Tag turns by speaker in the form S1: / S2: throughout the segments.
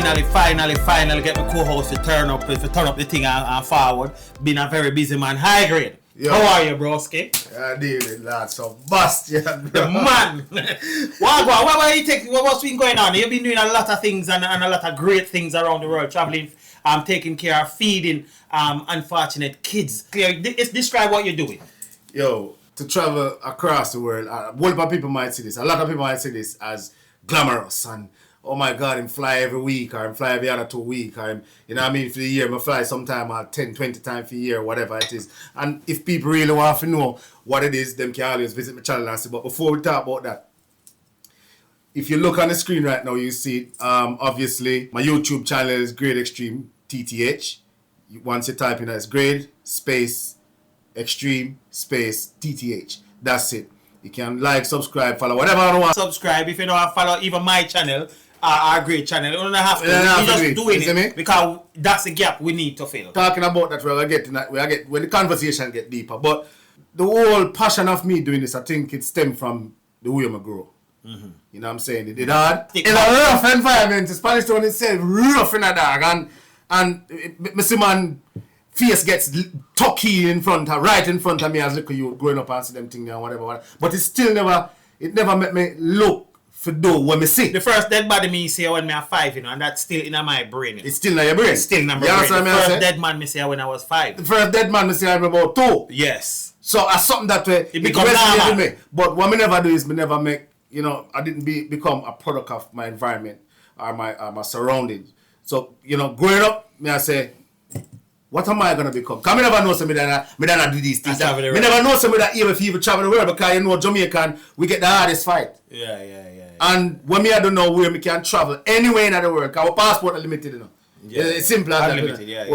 S1: finally get my co-host to turn up the thing and forward. Been a very busy man. High grade. Yo. How are you, broski?
S2: Dealing lots of bastion.
S1: The man. What's been going on? You've been doing a lot of things and a lot of great things around the world, traveling, taking care of, feeding unfortunate kids. Describe what you're doing.
S2: Yo, to travel across the world, a lot of people might see this. A lot of people might see this as glamorous and oh my God, I'm fly every week or I'm fly every other 2 weeks or you know what I mean, for the year, I fly sometime 10, 20 times for the year, whatever it is. And if people really want to know what it is, them can always visit my channel and see. But before we talk about that, if you look on the screen right now, you see obviously my YouTube channel is Grade Extreme TTH. Once you type in that, it's Grade Space Extreme Space TTH. That's it. You can like, subscribe, follow, whatever you want.
S1: Subscribe if you don't want to follow even my channel. Our great channel. You don't have to. We're just doing it because that's the gap we need to fill.
S2: Talking about that, we're getting that. When the conversation get deeper. But the whole passion of me doing this, I think it stemmed from the way I grew. Mm-hmm. You know what I'm saying? It did hard. In a rough environment, the Spanish town itself rough in a dog, and Mr. Man face gets tucky right in front of me as look at you growing up and see them things and whatever. But it never made me look. For do when me see.
S1: The first dead body me see when me was 5, you know, and that's still in my brain. You know?
S2: It's still in your brain?
S1: It's still in my brain. The first dead man me see when I was 5.
S2: The first dead man me see when I was about 2.
S1: Yes.
S2: So as something that way,
S1: it becomes normal.
S2: Me. But what me never do is me never make, you know, I didn't become a product of my environment or my surroundings. So, you know, growing up, me I say, what am I gonna become? Cause me never know somebody that do these things. Me never know somebody that even if you travel the world because you know Jamaican, we get the hardest fight.
S1: Yeah.
S2: And when me I don't know where me can travel anywhere in the world, cause our passport are limited, you know. Yeah, it's simple as that.
S1: Limited,
S2: yeah.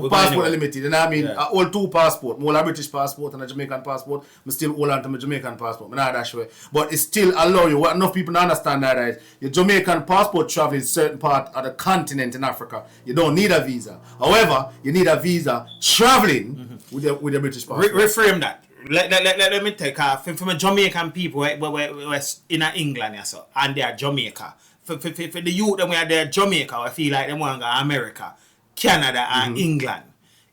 S2: Passport are limited, you know what I mean? I hold 2 passports, more a British passport and a Jamaican passport. I still hold on to my Jamaican passport, not that way. But it still allow you, what enough people don't understand that is, your Jamaican passport traveling certain part of the continent in Africa, you don't need a visa. However, you need a visa traveling with your British passport.
S1: Reframe that. Let me take from a Jamaican people we're in England and they are Jamaica. For the youth that we are there Jamaica, I feel like they want to go America, Canada and England.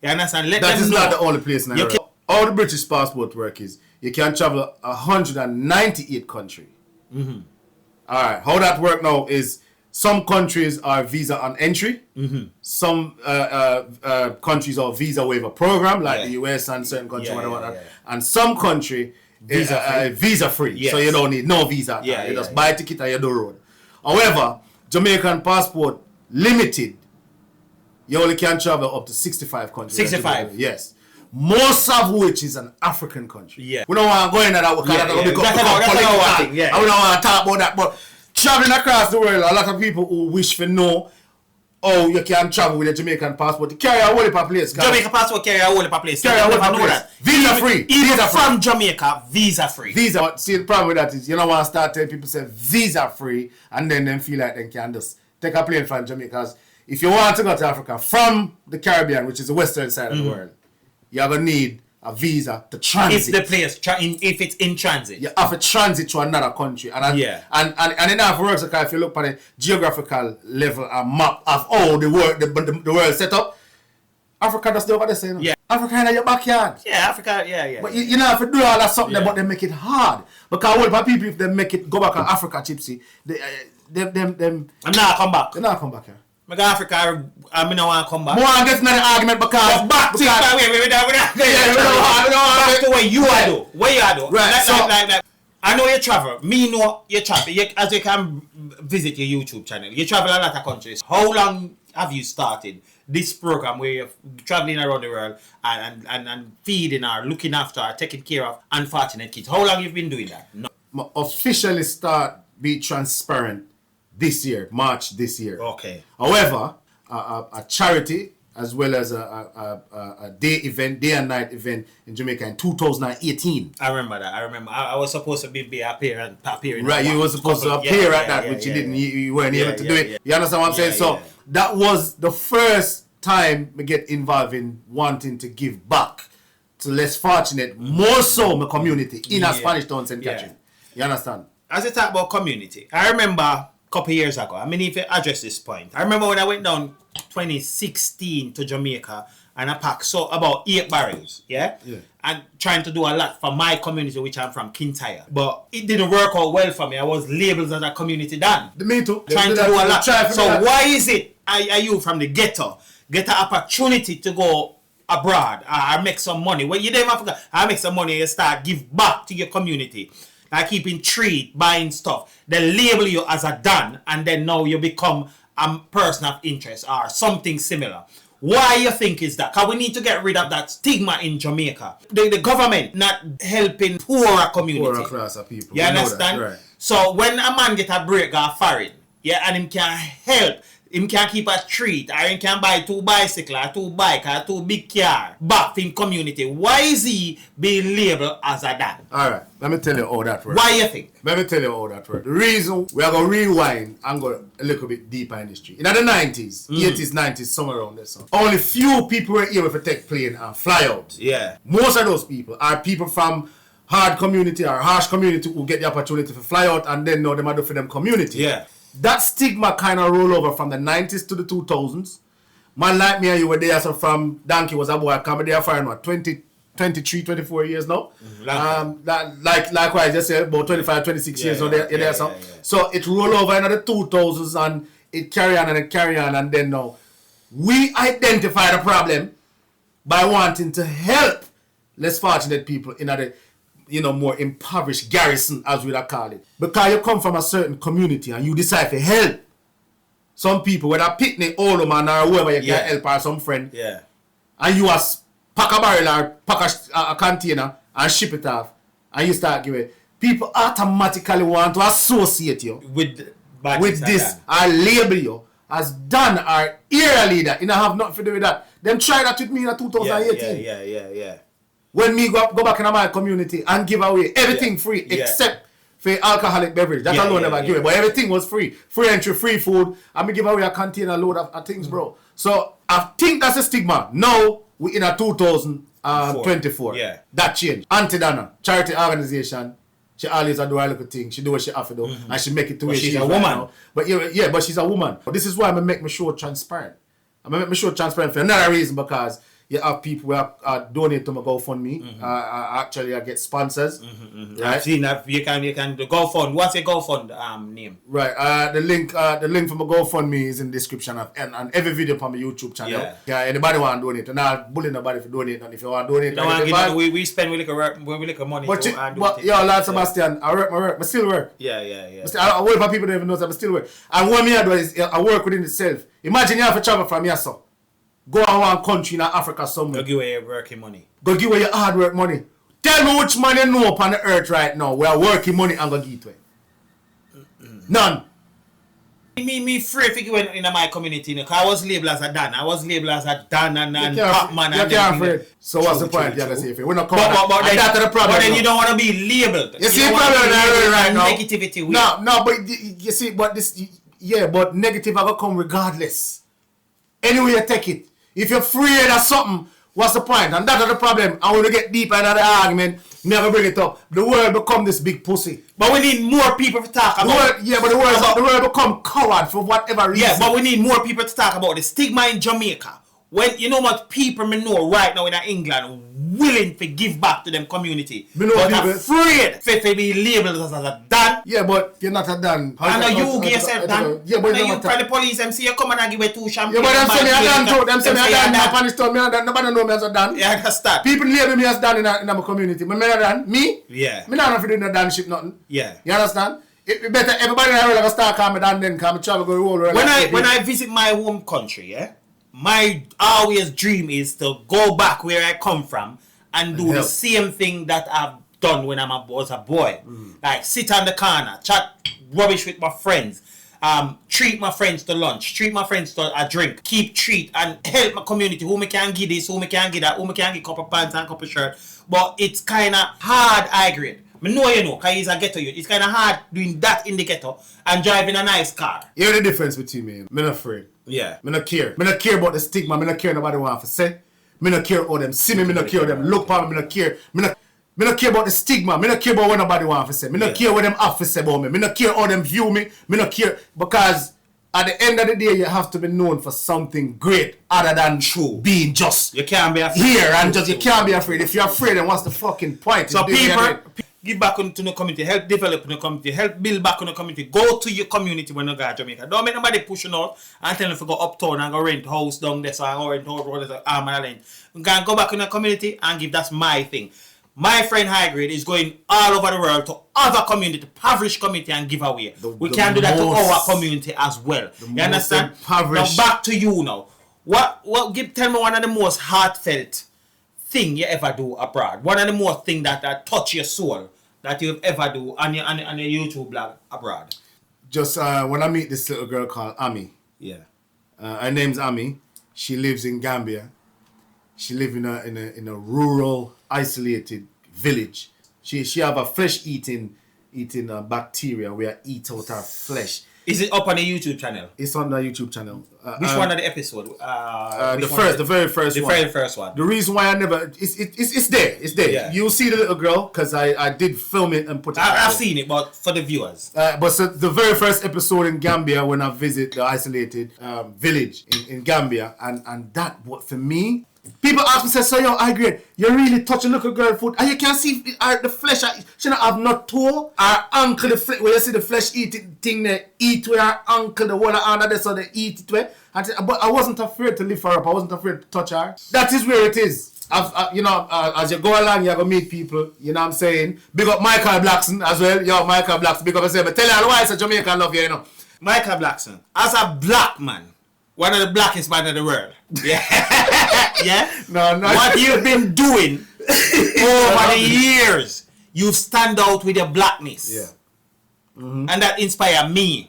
S1: You understand?
S2: That is not the only place in the world. All the British passport work is you can travel 198 countries. Mm-hmm. Alright, how that work now is some countries are visa on entry. Mm-hmm. Some countries are visa waiver program, like the US and certain countries, and some country visa free. Yes. So you don't need no visa. You just buy a ticket and you do road. However, Jamaican passport limited. You only can travel up to 65 countries.
S1: 65?
S2: Yes. Most of which is an African country.
S1: Yeah.
S2: We don't want to go into that because I don't want to talk about that. But traveling across the world, a lot of people who wish to know how you can travel with a Jamaican passport. You carry a whole heap of place.
S1: Jamaican passport carry a whole heap of place.
S2: Visa free.
S1: Even from Jamaica, visa free.
S2: But see, the problem with that is you don't want to start telling people say visa free and then them feel like they can just take a plane from Jamaica. Because if you want to go to Africa from the Caribbean, which is the western side of the world, you're going to need a visa to transit.
S1: If it's in transit.
S2: You have to transit to another country. And enough works because if you look at the geographical level and map of how the world set up, Africa does over the same.
S1: Yeah.
S2: Africa in your backyard.
S1: Yeah, Africa, yeah.
S2: But you know, if you do all that something, but they make it hard. Because all the people, if they make it go back to Africa, Gypsy, them.
S1: I'm not come back.
S2: They're not come back here.
S1: I go Africa, I don't want to come back.
S2: More I guess not the argument because back to
S1: where you are though. Where you are though.
S2: Right.
S1: Like, I know you travel. Me know you travel. As you can visit your YouTube channel, you travel a lot of countries. How long have you started this program where you're traveling around the world and feeding or looking after or taking care of unfortunate kids? How long you've been doing that? No.
S2: I officially start Be Transparent this year, March this year.
S1: Okay.
S2: However, a charity as well as a day and night event in Jamaica in 2018.
S1: I remember that. I was supposed to be appearing.
S2: Right, you were supposed to appear at that, which you didn't. You weren't able to do it. You understand what I'm saying? So that was the first time we get involved in wanting to give back to less fortunate, more so my community in a Spanish town, St. Catherine. You understand?
S1: As you talk about community, I remember couple years ago. I mean, if you address this point. I remember when I went down 2016 to Jamaica and I packed about 8 barrels, yeah? And trying to do a lot for my community, which I'm from, Kintyre. But it didn't work out well for me. I was labeled as a community dan.
S2: Me too.
S1: Trying to do a lot. So why is it, are you from the ghetto, get an opportunity to go abroad or make some money? When you don't have to, I make some money, you start give back to your community. Like keeping treat, buying stuff. They label you as a dan and then now you become a person of interest or something similar. Why you think is that? Because we need to get rid of that stigma in Jamaica. The government not helping poorer community.
S2: Poorer class of people.
S1: You understand?
S2: Right.
S1: So when a man get a break or foreign, yeah, and him can help, him can keep a treat, or him can buy 2 bicycles, or 2 bike, or 2 big car back to him community. Why is he being labeled as a dad?
S2: Alright, let me tell you how that works.
S1: Why you think?
S2: Let me tell you how that works. The reason we are going to rewind and go a little bit deeper in history. In the 90s, 80s, 90s, somewhere around there. So. Only few people were able to take plane and fly out.
S1: Yeah.
S2: Most of those people are people from hard community or harsh community who get the opportunity to fly out and then know them are for them community.
S1: Yeah.
S2: That stigma kind of roll over from the 90s to the 2000s. Man like me and you were there, so from Donkey was a boy, I come there for what, 23, 24 years now. Likewise, just say about 25, 26 years now. So it roll over in the 2000s and it carry on and it carry on, and then now we identify the problem by wanting to help less fortunate people in the more impoverished garrison, as we would call it. Because you come from a certain community and you decide to help some people, whether picnic, older man or whoever you can help or some friend.
S1: Yeah.
S2: And you pack a barrel or pack a container and ship it off and you start giving. People automatically want to associate you with this or label you as Dan or area leader. You don't have nothing to do with that. Them try that with me in 2018.
S1: Yeah.
S2: When me go back in my community and give away everything free except for alcoholic beverage. That alone never give it. But everything was free. Free entry, free food. And me give away a container load of things, bro. So I think that's a stigma. Now we in a 2024.
S1: Yeah.
S2: That changed. Auntie Dana, charity organization. She always do her little thing. She do what she have to do. And she make it to where she's a woman. Right, but she's a woman. But this is why I make my show transparent. I make my show transparent for another reason, because you have people who donate to my GoFundMe. Actually, I get sponsors. Right?
S1: I've seen that. You can the GoFund. What's your GoFund name?
S2: Right. The link for my GoFundMe is in the description and every video on my YouTube channel. Yeah. Anybody want to donate? And I'll bully nobody for donate. And if you want to donate,
S1: we spend we little money.
S2: But Lord Sebastian, I work. I still work.
S1: Yeah.
S2: I work for people that even know that I still work. And what me I do is I work within itself. Imagine you have to travel from here, so. Go on one country in Africa somewhere.
S1: Go give away your working money.
S2: Go give away your hard work money. Tell me which man you know upon the earth right now where working money and go give it away. None.
S1: Me free if you go in my community, because I was labeled as a Dan. I was labeled as a Dan and top man.
S2: You can't afraid. So what's the point? You're going to say, we're not coming
S1: but then you don't want to be labeled.
S2: You see the problem right now?
S1: Negativity.
S2: No, but you see, but negative are going to come regardless. Anyway you take it. If you're afraid of something, what's the point? And that's the problem. I want to get deeper into the argument. Never bring it up. The world become this big pussy.
S1: But we need more people to talk about.
S2: The world become coward for whatever reason.
S1: Yeah, but we need more people to talk about the stigma in Jamaica. When you know what people me know right now in England willing to give back to them community, but afraid to be labeled as a Dan.
S2: Yeah, but you're not a Dan.
S1: I know you give yourself Dan.
S2: Yeah, but
S1: you from the police and see you come and give me 2 champagne.
S2: Yeah, but them say me a Dan too. Them say me a Dan. Nobody know me as a Dan.
S1: Yeah, I understand.
S2: People label me as Dan in my community. But me a Dan. Me?
S1: Yeah.
S2: Me not have to do no Dan shit nothing.
S1: Yeah.
S2: You understand? It better everybody in the world start calling me Dan then come travel go roll around.
S1: When I visit my home country, yeah, my always dream is to go back where I come from and do the same thing that I've done when I was a boy. Like sit on the corner, chat rubbish with my friends, treat my friends to lunch, treat my friends to a drink, keep treat and help my community. Who me can give this, who me can give that, who me can give couple pants and couple shirt. But it's kind of hard, I agree. I know you know, because he's a ghetto youth. It's kind of hard doing that in the ghetto and driving a nice car.
S2: You know the difference between me. I'm not afraid.
S1: Yeah.
S2: I don't care. I don't care about the stigma. I don't care nobody want to say. I don't care how them see me. I don't care how them look for me. I don't care. Me not care about the stigma. Me not care about what nobody want to say. Me not care what them have to say about me. Me not care how them view me. Me not care because at the end of the day, you have to be known for something great other than being just
S1: You can't be afraid.
S2: here and just you can't be afraid. If you're afraid, then what's the fucking point?
S1: So people, give back into the community, help develop in the community, help build back in the community. Go to your community when you go to Jamaica. Don't make nobody pushing out and tell them to go uptown and go rent house down there, so I go rent house whatever arm and a lane. Go back in the community and give. That's my thing. My friend High Grade is going all over the world to other community, to impoverished community and give away. We can do that to our community as well. You understand? Now back to you now. Tell me one of the most heartfelt thing you ever do abroad. One of the most thing that touch your soul that you've ever do on your YouTube blog abroad.
S2: Just when I meet this little girl called Ami.
S1: Yeah.
S2: Her name's Ami. She lives in Gambia. She lives in a rural, isolated village. She have a flesh eating bacteria where eat out her flesh.
S1: Is it up on the YouTube channel?
S2: It's on the YouTube channel.
S1: Which one of the episode?
S2: The very first one.
S1: The very first one.
S2: The reason why I never it's there. It's there.
S1: Yeah.
S2: You'll see the little girl because I did film it and put it.
S1: I've seen it, but for the viewers.
S2: But so the very first episode in Gambia when I visit the isolated village in Gambia and that what for me. People ask me, say, so yo, High Grade, you really touch a little girl foot, and you can see the flesh. She don't have no toe. Her ankle, the flesh, where you see the flesh eating thing, they eat with her ankle, the whole under there, so they eat it with. But I wasn't afraid to lift her up. I wasn't afraid to touch her. That is where it is. As you go along, you're going to meet people, you know what I'm saying? Big up Michael Blackson as well. Yo, Michael Blackson, big up yourself. But tell you why it's a Jamaican love you, you know.
S1: Michael Blackson, as a black man, one of the blackest men in the world. Yeah. Yeah?
S2: No.
S1: What you've been doing over the years, you stand out with your blackness.
S2: Yeah.
S1: Mm-hmm. And that inspires me.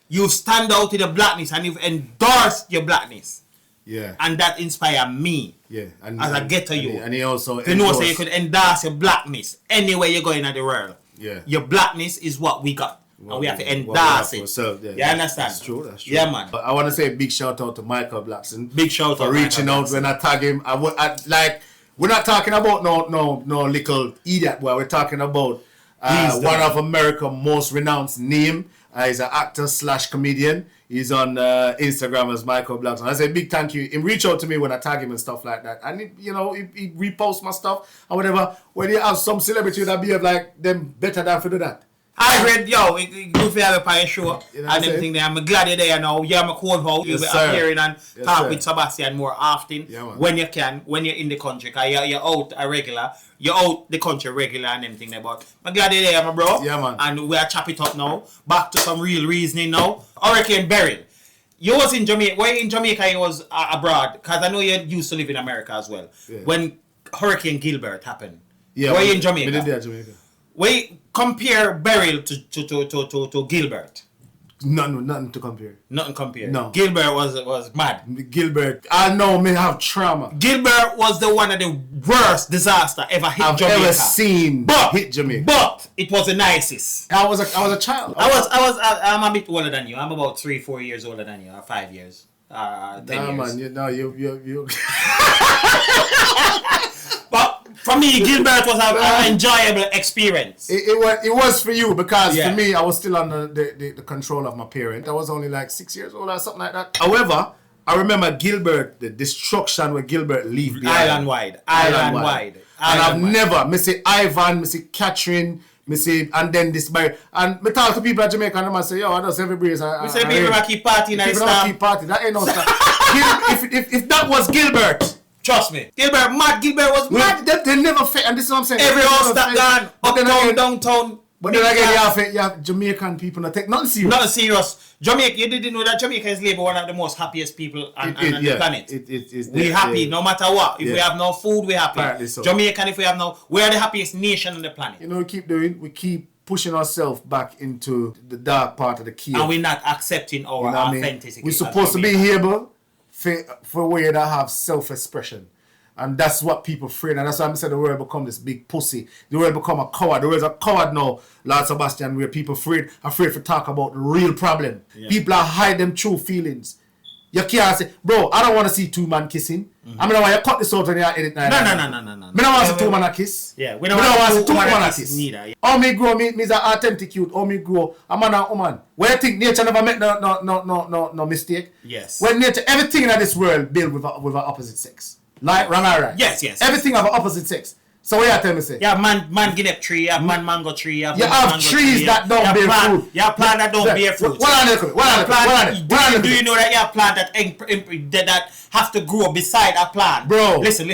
S1: You stand out with your blackness and you've endorsed your blackness.
S2: Yeah.
S1: And that inspires me.
S2: Yeah.
S1: As I get to you.
S2: And he also
S1: you know, so you could endorse your blackness anywhere you're going in the world.
S2: Yeah.
S1: Your blackness is what we got. And we have to endorse it. You understand?
S2: That's true.
S1: Yeah, man.
S2: But I want to say a big shout out to Michael Blackson.
S1: Big shout out
S2: for reaching out when I tag him. We're not talking about no little idiot boy. We're talking about one of America's most renowned name. He's an actor / comedian. He's on Instagram as Michael Blackson. I say big thank you. He reach out to me when I tag him and stuff like that. And he repost my stuff or whatever. When you have some celebrity that behave like them better than for do that.
S1: I read, it's good for have a on show
S2: you know
S1: and everything there. I'm glad you're there now. You're my co-host. You'll be appearing and talk with Sebastian more often when you can, when you're in the country. Because you're out a regular. You're out the country regular and everything there. But I'm glad you're there, my bro.
S2: Yeah, man.
S1: And we'll chop it up now. Back to some real reasoning now. Hurricane Beryl. You was in Jamaica. Where in Jamaica you was abroad? Because I know you used to live in America as well. Yeah. When Hurricane Gilbert happened.
S2: Yeah.
S1: Where you in Jamaica?
S2: We did that Jamaica.
S1: We compare Beryl to Gilbert.
S2: Nothing to compare.
S1: Nothing compare.
S2: No.
S1: Gilbert was mad.
S2: Gilbert, I know me have trauma.
S1: Gilbert was the one of the worst disaster ever hit Jamaica.
S2: I've ever seen hit Jamaica.
S1: But it was the nicest.
S2: I was a child.
S1: I'm a bit older than you. I'm about 3-4 years older than you, or 5 years. 10 years.
S2: Man, you.
S1: But for me, Gilbert was an enjoyable experience.
S2: It was for you because for me, I was still under the control of my parent. I was only like 6 years old or something like that. However, I remember Gilbert, the destruction where Gilbert leave behind.
S1: Island wide.
S2: And I've never, me say Ivan, me say Catherine, me say, and then this Barry. And me talk to people at Jamaica and I say, yo, I just every breeze.
S1: We say people keep partying and stuff.
S2: Keep partying. That ain't no stuff. If that was Gilbert.
S1: Trust me. Gilbert was mad.
S2: They never fit, and this is what I'm saying.
S1: Every house that gone, uptown, downtown.
S2: But then again, you have Jamaican people not take nothing serious.
S1: Nothing serious. Jamaica, you didn't know that Jamaica is labeled one of the most happiest people on the planet. We're happy no matter what. If we have no food, we're happy.
S2: So.
S1: Jamaican, if we have no, we're the happiest nation on the planet.
S2: You know, we keep pushing ourselves back into the dark part of the cave.
S1: And we're not accepting our authenticity.
S2: We're supposed to be here, but for a way that have self-expression. And that's what people afraid. And that's why I'm saying the world become this big pussy. The world become a coward. The world's a coward now, Lord Sebastian, where people afraid to talk about the real problem. Yeah. People are hide them true feelings. You can't say, bro, I don't want to see two man kissing. I mean, I want you cut this out and you edit now.
S1: No.
S2: I don't want to see two man a kiss.
S1: Yeah,
S2: we don't want to see two man a kiss.
S1: Neither. Yeah.
S2: How me grow, me is an authentic youth. How me grow, a man and woman. Where you think nature never make no mistake?
S1: Yes.
S2: When nature, everything in this world built with an opposite sex. Like, wrong or right?
S1: Yes.
S2: Everything have an opposite sex. So what you tell me say?
S1: Yeah, man guinea tree, yeah, man mango tree, yeah.
S2: You have trees that don't bear fruit.
S1: Yeah, plant that don't bear fruit. Do you know that you have plant that have to grow beside a plant?
S2: Bro.
S1: Listen.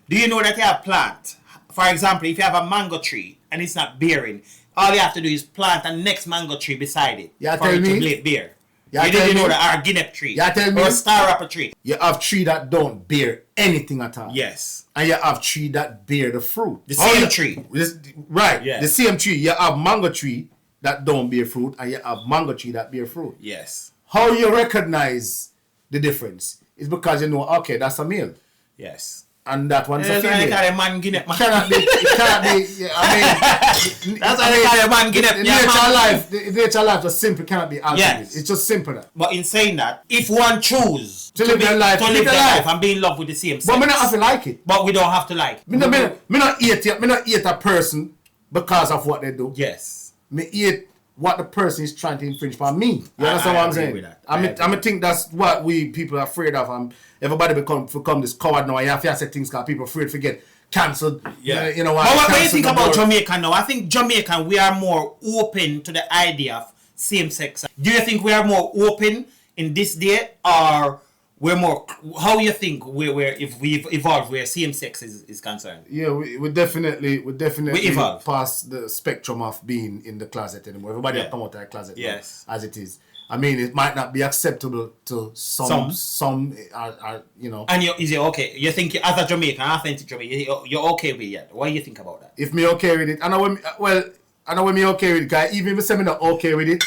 S1: Do you know that you have plant? For example, if you have a mango tree and it's not bearing, all you have to do is plant a next mango tree beside it for it to bear. You didn't know that our guinea tree or star apple tree.
S2: You have tree that don't bear anything at all.
S1: Yes.
S2: And you have tree that bear the fruit.
S1: The same tree.
S2: Right.
S1: Yeah.
S2: The same tree. You have mango tree that don't bear fruit and you have mango tree that bear fruit.
S1: Yes.
S2: How you recognize the difference is because you know, okay, that's a male.
S1: Yes.
S2: And that one's a female.
S1: That's why they call a man guinea.
S2: It cannot be, I mean...
S1: That's why they call a man guinea.
S2: Nature life just simple, cannot be altered.
S1: Yes.
S2: It's just simple.
S1: But in saying that, if one choose
S2: to live their life
S1: and be in love with the same sex.
S2: But we don't have to like it.
S1: But we don't have to like it.
S2: Me not hate a person because of what they do.
S1: Yes.
S2: Me hate what the person is trying to infringe on me. You understand what I'm saying? I think that's what we people are afraid of. Everybody become this coward now. You have to say things because people afraid to get cancelled.
S1: Yeah.
S2: You know
S1: what do you think about Jamaica now? I think Jamaica, we are more open to the idea of same sex. Do you think we are more open in this day, or we're more? How you think if we've evolved where same sex is concerned?
S2: Yeah, we definitely
S1: evolve
S2: past the spectrum of being in the closet anymore. Everybody have come out of the closet now, as it is. I mean, it might not be acceptable to some you know.
S1: And is it okay? You think as a Jamaican, authentic Jamaican, you're okay with it? What do you think about that?
S2: If me okay with it, I know when me okay with it, guys. Even if me say me not okay with it,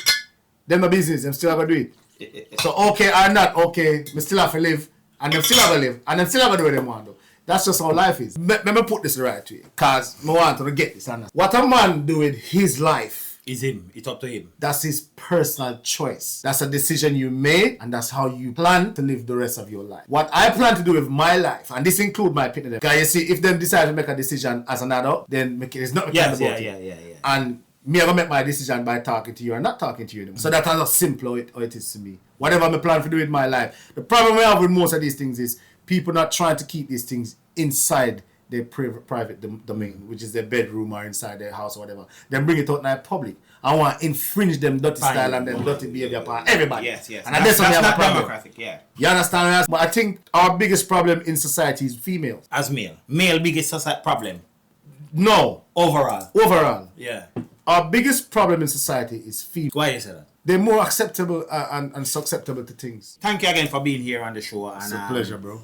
S2: then my business, I'm still gonna do it. So okay or not okay, me still have to live, and them still have to live, and them still have to do what they want to do. That's just how life is. Let me put this the right way, cause I want to get this. What a man do with his life
S1: is him. It's up to him.
S2: That's his personal choice. That's a decision you made, and that's how you plan to live the rest of your life. What I plan to do with my life, and this includes my opinion, because you see, if them decide to make a decision as an adult, then it's not about it. And me ever make my decision by talking to you or not talking to you anymore. So that's how simple how it is to me. Whatever I plan to do with my life. The problem we have with most of these things is people not trying to keep these things inside their private domain, which is their bedroom or inside their house or whatever. Then bring it out in public. I want to infringe them dirty style and them dirty behavior upon everybody.
S1: Yes.
S2: And that's not
S1: democratic, yeah.
S2: You understand? But I think our biggest problem in society is females.
S1: As male. Male biggest society problem?
S2: No.
S1: Overall. Yeah.
S2: Our biggest problem in society is females.
S1: Why is that?
S2: They're more acceptable and susceptible to things.
S1: Thank you again for being here on the show.
S2: It's a pleasure, bro.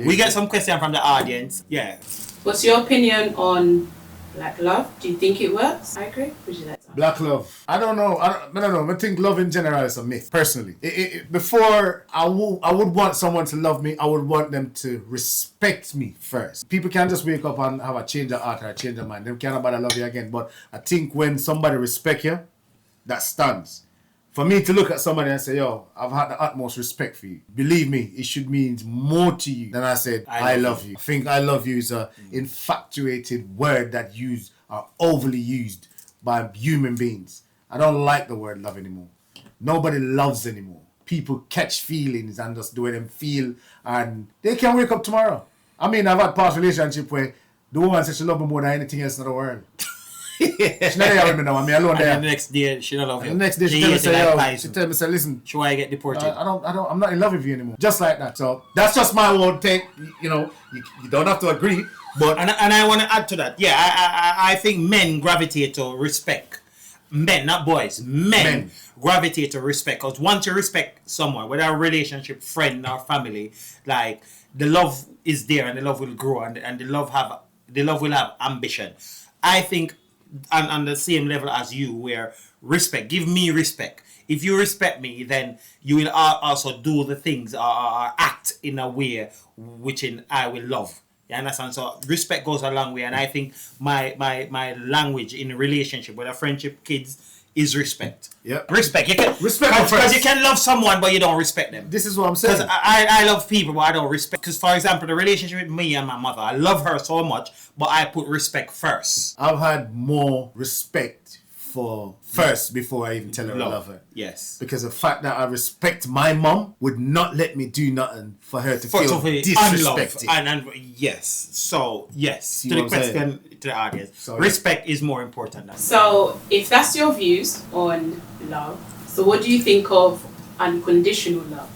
S1: We get some questions from the audience. Yeah.
S3: What's your opinion on black love? Do you think it works? I agree. Would you like to?
S2: Black love. I don't know. I think love in general is a myth, personally. Before I would want someone to love me, I would want them to respect me first. People can't just wake up and have a change of heart or a change of mind. They can't about love you again. But I think when somebody respect you, that stands. For me to look at somebody and say, yo, I've had the utmost respect for you. Believe me, it should mean more to you than I said, I love you. I think I love you is an infatuated word that are overly used by human beings. I don't like the word love anymore. Nobody loves anymore. People catch feelings and just the way them feel, and they can wake up tomorrow. I mean, I've had past relationship where the woman says she loves me more than anything else in the world. She not there with me now, I'm alone there.
S1: And the next day, she don't love you.
S2: And the next day, she tell me, say, listen,
S1: she why I get deported.
S2: I'm not in love with you anymore. Just like that. So that's just my own take. You know, you don't have to agree, but
S1: and I want to add to that. Yeah, I think men gravitate to respect. Men, not boys. Men gravitate to respect, because once you respect someone, whether a relationship, friend or family, like the love is there and the love will grow and the love will have ambition. I think. And on the same level as you, where respect, give me respect. If you respect me, then you will also do the things or act in a way which I will love. You understand? So respect goes a long way, and I think my language in a relationship, whether friendship, kids, is respect.
S2: Yep.
S1: Respect. You can
S2: Respect
S1: because
S2: first.
S1: you can love someone but you don't respect them.
S2: This is what I'm saying.
S1: Because I love people but I don't respect. Because for example, the relationship with me and my mother, I love her so much, but I put respect first.
S2: I've had more respect for first before I even tell her I love her.
S1: Yes.
S2: Because the fact that I respect my mum would not let me do nothing for her to feel
S1: unloved.
S2: disrespected.
S1: And yes. So yes.
S2: See
S1: to the
S2: what I'm saying?
S1: question to the audience.
S2: So,
S1: respect is more important than
S3: So, if that's your views on love, so what do you think of unconditional love?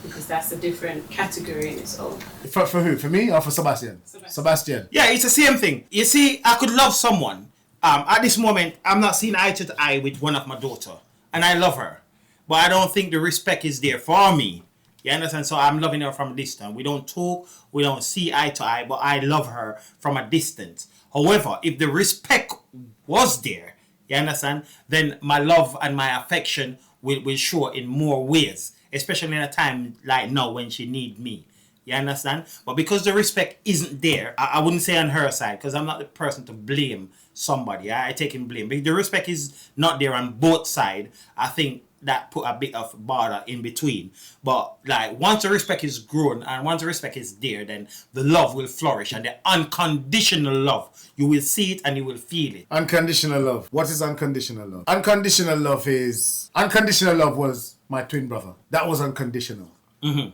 S3: Because that's a different category in its own.
S2: For who? For me or for Sebastian? Sebastian.
S1: Yeah, it's the same thing. You see, I could love someone. At this moment, I'm not seeing eye to eye with one of my daughter, and I love her, but I don't think the respect is there for me. You understand? So I'm loving her from a distance. We don't talk, we don't see eye to eye, but I love her from a distance. However, if the respect was there, you understand, then my love and my affection will show in more ways, especially in a time like now when she needs me. You understand? But because the respect isn't there, I wouldn't say on her side, because I'm not the person to blame somebody. I take in blame. But the respect is not there on both sides. I think that put a bit of border in between. But like once the respect is grown and once the respect is there, then the love will flourish, and the unconditional love, you will see it and you will feel it.
S2: Unconditional love. What is unconditional love? Unconditional love was my twin brother. That was unconditional.
S1: Mm-hmm.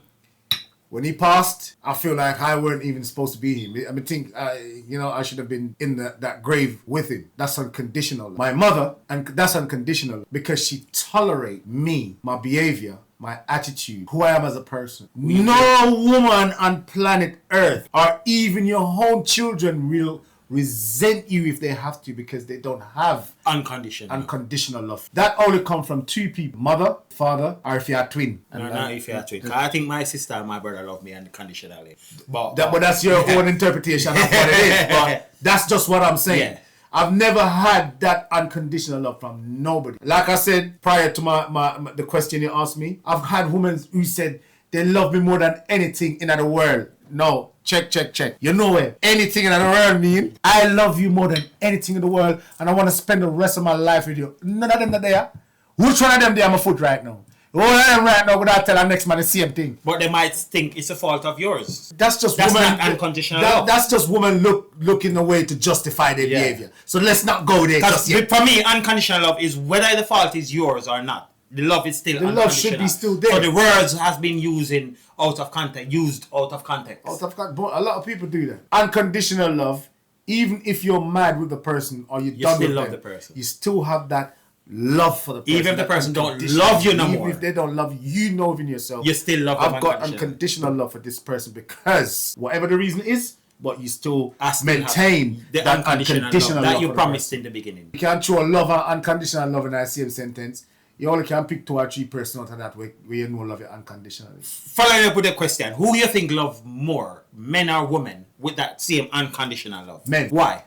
S2: When he passed, I feel like I weren't even supposed to be him. I should have been in that grave with him. That's unconditional. My mother, and that's unconditional because she tolerates me, my behavior, my attitude, who I am as a person. No woman on planet Earth, or even your own children, will resent you if they have to because they don't have unconditional love. That only comes from two people, mother, father, or if you're a twin.
S1: No, if you're a twin. I think my sister and my brother love me unconditionally. But
S2: that's your own interpretation of what it is. But that's just what I'm saying.
S1: Yeah.
S2: I've never had that unconditional love from nobody. Like I said prior to my the question you asked me, I've had women who said they love me more than anything in the world. No. Check. You know it. Anything in the world mean I love you more than anything in the world, and I want to spend the rest of my life with you. None of them are there. Which one of them there on my foot right now? All of them right now would I tell our next man the same thing.
S1: But they might think it's a fault of yours.
S2: That's
S1: women, not unconditional love.
S2: That's just women looking a way to justify their behavior. So let's not go there.
S1: Because for me, unconditional love is whether the fault is yours or not. The love is still unconditional.
S2: The love should be still there.
S1: So the words has been used out of context.
S2: But a lot of people do that. Unconditional love, even if you're mad with the person or you
S1: still love the person.
S2: You still have that love for the person.
S1: Even if the person don't love you no more.
S2: Even if they don't love you, know within yourself.
S1: You still love them.
S2: I've got unconditional love for this person because whatever the reason is, but you still maintain
S1: the
S2: that unconditional love
S1: that you promised in the beginning.
S2: You can't show love and unconditional love in that same sentence. You only can pick 2 or 3 persons out of that way where you know love it unconditionally.
S1: Following up with the question, who do you think love more, men or women, with that same unconditional love?
S2: Men.
S1: Why?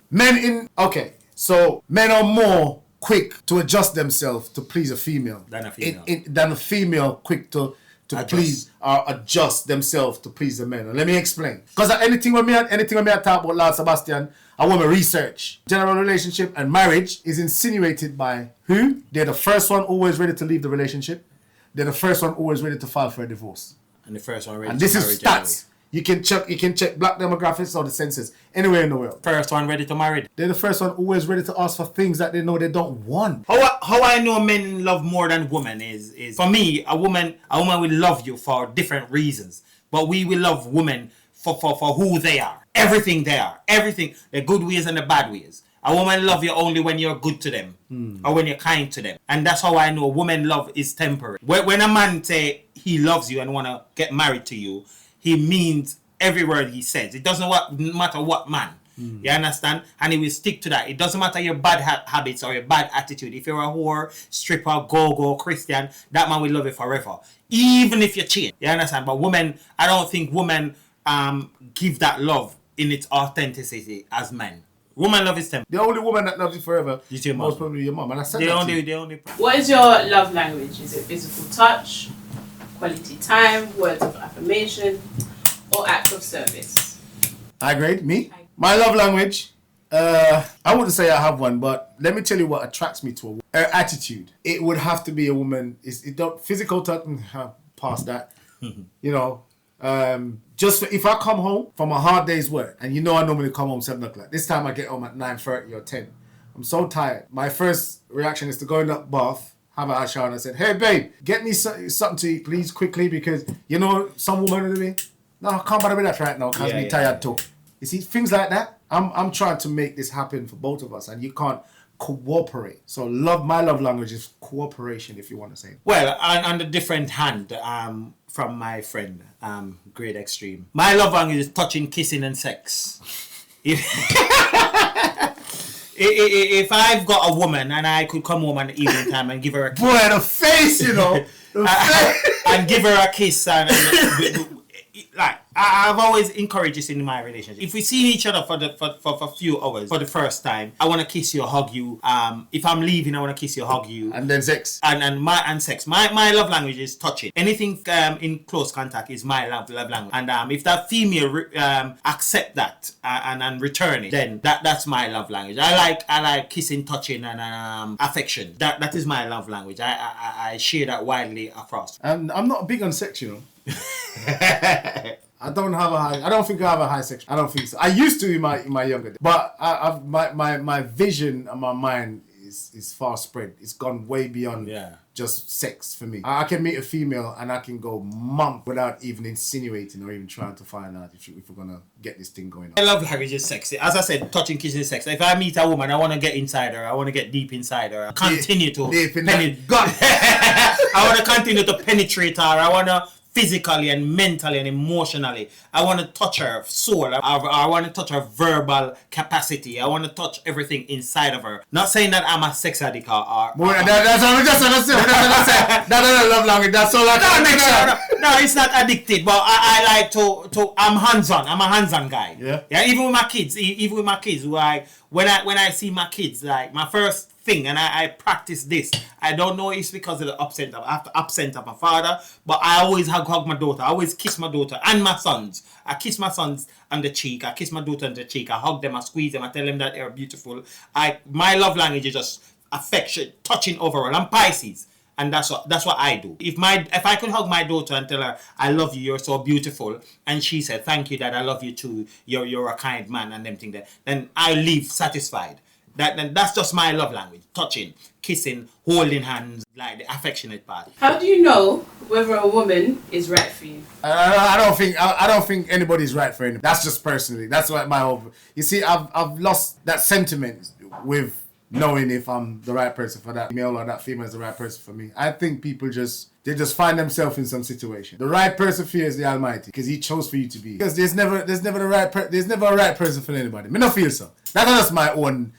S2: So men are more quick to adjust themselves to please a female
S1: than a female.
S2: Than a female quick to please or adjust themselves to please the men. And let me explain. Because anything when me I talk about Lord Sebastian, I want to research. General relationship and marriage is insinuated by who? They're the first one always ready to leave the relationship. They're the first one always ready to file for a divorce.
S1: And the first one ready
S2: and
S1: to
S2: this is stats. You can check black demographics or the census anywhere in the world.
S1: First one ready to marry.
S2: They're the first one always ready to ask for things that they know they don't want.
S1: How I know men love more than women is for me, a woman will love you for different reasons. But we will love women for who they are. Everything they are. Everything. The good ways and the bad ways. A woman love you only when you're good to them. Or when you're kind to them. And that's how I know woman love is temporary. When a man say he loves you and want to get married to you, he means every word he says. It doesn't matter what man. You understand? And he will stick to that. It doesn't matter your bad habits or your bad attitude. If you're a whore, stripper, go-go, Christian, that man will love you forever. Even if you change. You understand? But women, I don't think women give that love in its authenticity as men. Woman love is temporary.
S2: The only woman that loves you forever
S1: is your mom.
S2: Most probably your mom. And I said
S1: the only.
S3: What is your love language? Is it physical touch, quality time, words of affirmation, or acts of service?
S2: I agree. Me? My love language I wouldn't say I have one, but let me tell you what attracts me to a woman. Her attitude. It would have to be a woman. It don't physical touch. Past that. You know. Just if I come home from a hard day's work, and you know I normally come home 7 o'clock. This time I get home at 9:30 or 10. I'm so tired. My first reaction is to go in the bath, have a shower, and I said, "Hey babe, get me something to eat, please, quickly, because you know some woman will be, no, I can't bother with that right now because I'm tired too." You see, things like that. I'm trying to make this happen for both of us, and you can't cooperate. So my love language is cooperation, if you want to say it.
S1: Well, on the different hand, from my friend, Grade Extreme, my love language is touching, kissing, and sex. If I've got a woman and I could come home at the evening time and give her a kiss,
S2: boy, the face, you know,
S1: and give her a kiss, and like I've always encouraged this in my relationship. If we see each other for a few hours for the first time, I want to kiss you, hug you. If I'm leaving, I want to kiss you, hug you,
S2: and then sex.
S1: And sex. My love language is touching. Anything in close contact is my love language. And if that female accept that and return it, then that's my love language. I like kissing, touching, and affection. That is my love language. I share that widely across.
S2: And I'm not big on sex, you know. I don't think I have a high sex. I don't think so. I used to in my younger days, but my vision and my mind is far spread. It's gone way beyond just sex for me. I can meet a female and I can go months without even insinuating or even trying to find out if we're gonna get this thing going on.
S1: I love language is sexy. As I said, touching, kissing is sexy. If I meet a woman, I want to get inside her. I want to get deep inside her. Continue to I want to continue to penetrate her. I want to physically and mentally and emotionally. I want to touch her soul. I want to touch her verbal capacity. I want to touch everything inside of her. Not saying that I'm a sex addict or
S2: that's what I'm just saying. That's love language. That's all I can.
S1: No, it's not addicted. But I like to. I'm hands-on. I'm a hands-on guy.
S2: Yeah.
S1: Even with my kids. Like when I see my kids, like my first thing, and I practice this. I don't know if it's because of the absent of my father, but I always hug my daughter. I always kiss my daughter and my sons. I kiss my sons on the cheek. I kiss my daughter on the cheek. I hug them. I squeeze them. I tell them that they're beautiful. My love language is just affection, touching overall. I'm Pisces, and that's what I do. If I could hug my daughter and tell her I love you, you're so beautiful, and she said thank you, Dad, I love you too. You're a kind man, and them thing that, then I leave satisfied. That's just my love language. Touching, kissing, holding hands, like the affectionate part.
S3: How do you know whether a woman is right for you?
S2: I don't think anybody's right for anybody. That's just personally. That's what my whole. You see, I've lost that sentiment with knowing if I'm the right person for that male or that female is the right person for me. I think people just find themselves in some situation. The right person for you is the Almighty, because He chose for you to be. Because there's never a right person for anybody. Me not feel so. That's just my own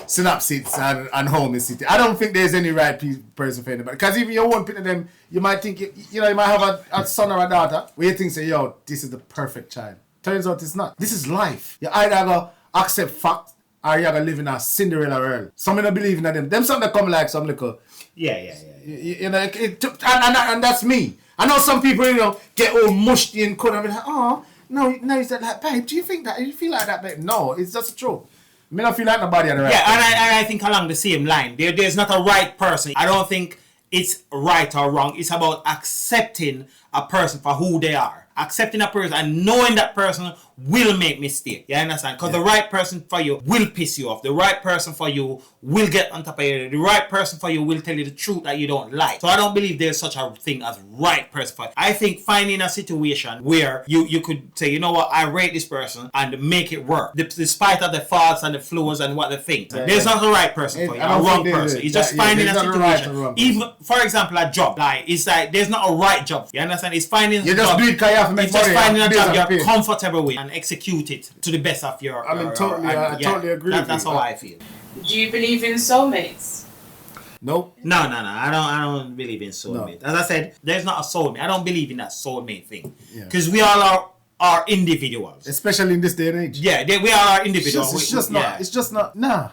S2: synopsis and home city. I don't think there's any right person for anybody. Because even your own picture them, you might think, you might have a son or a daughter where you think, say, yo, this is the perfect child. Turns out it's not. This is life. You either go accept fact or you gotta live in a Cinderella world. Some don't believe in them. Them some that come like some little.
S1: Yeah.
S2: You know, and that's me. I know some people, get all mushed in corner and be like, oh, no, is that like, babe, do you feel like that, babe? No, it's just true. I don't feel like nobody at the right
S1: place. And I think along the same line, there's not a right person. I don't think it's right or wrong. It's about accepting a person for who they are. Accepting a person and knowing that person will make mistake. You understand? Because the right person for you will piss you off. The right person for you will get on top of you. The right person for you will tell you the truth that you don't like. So I don't believe there's such a thing as right person for you. I think finding a situation where you could say, you know what, I rate this person and make it work. Despite of the faults and the flaws and what they think. There's not the right person for you. A wrong person. It's just finding a situation. Right, even, for example, a job. It's like there's not a right job. You understand? It's finding a job. It's just finding a job you're comfortable with and execute it to the best of your.
S2: I totally agree.
S1: That's how I feel.
S3: Do you believe in soulmates?
S2: Nope.
S1: No. I don't believe in soulmate. No. As I said, there's not a soulmate. I don't believe in that soulmate thing. Because we all are individuals.
S2: Especially in this day and age.
S1: Yeah, we all are individuals.
S2: It's just not. Nah.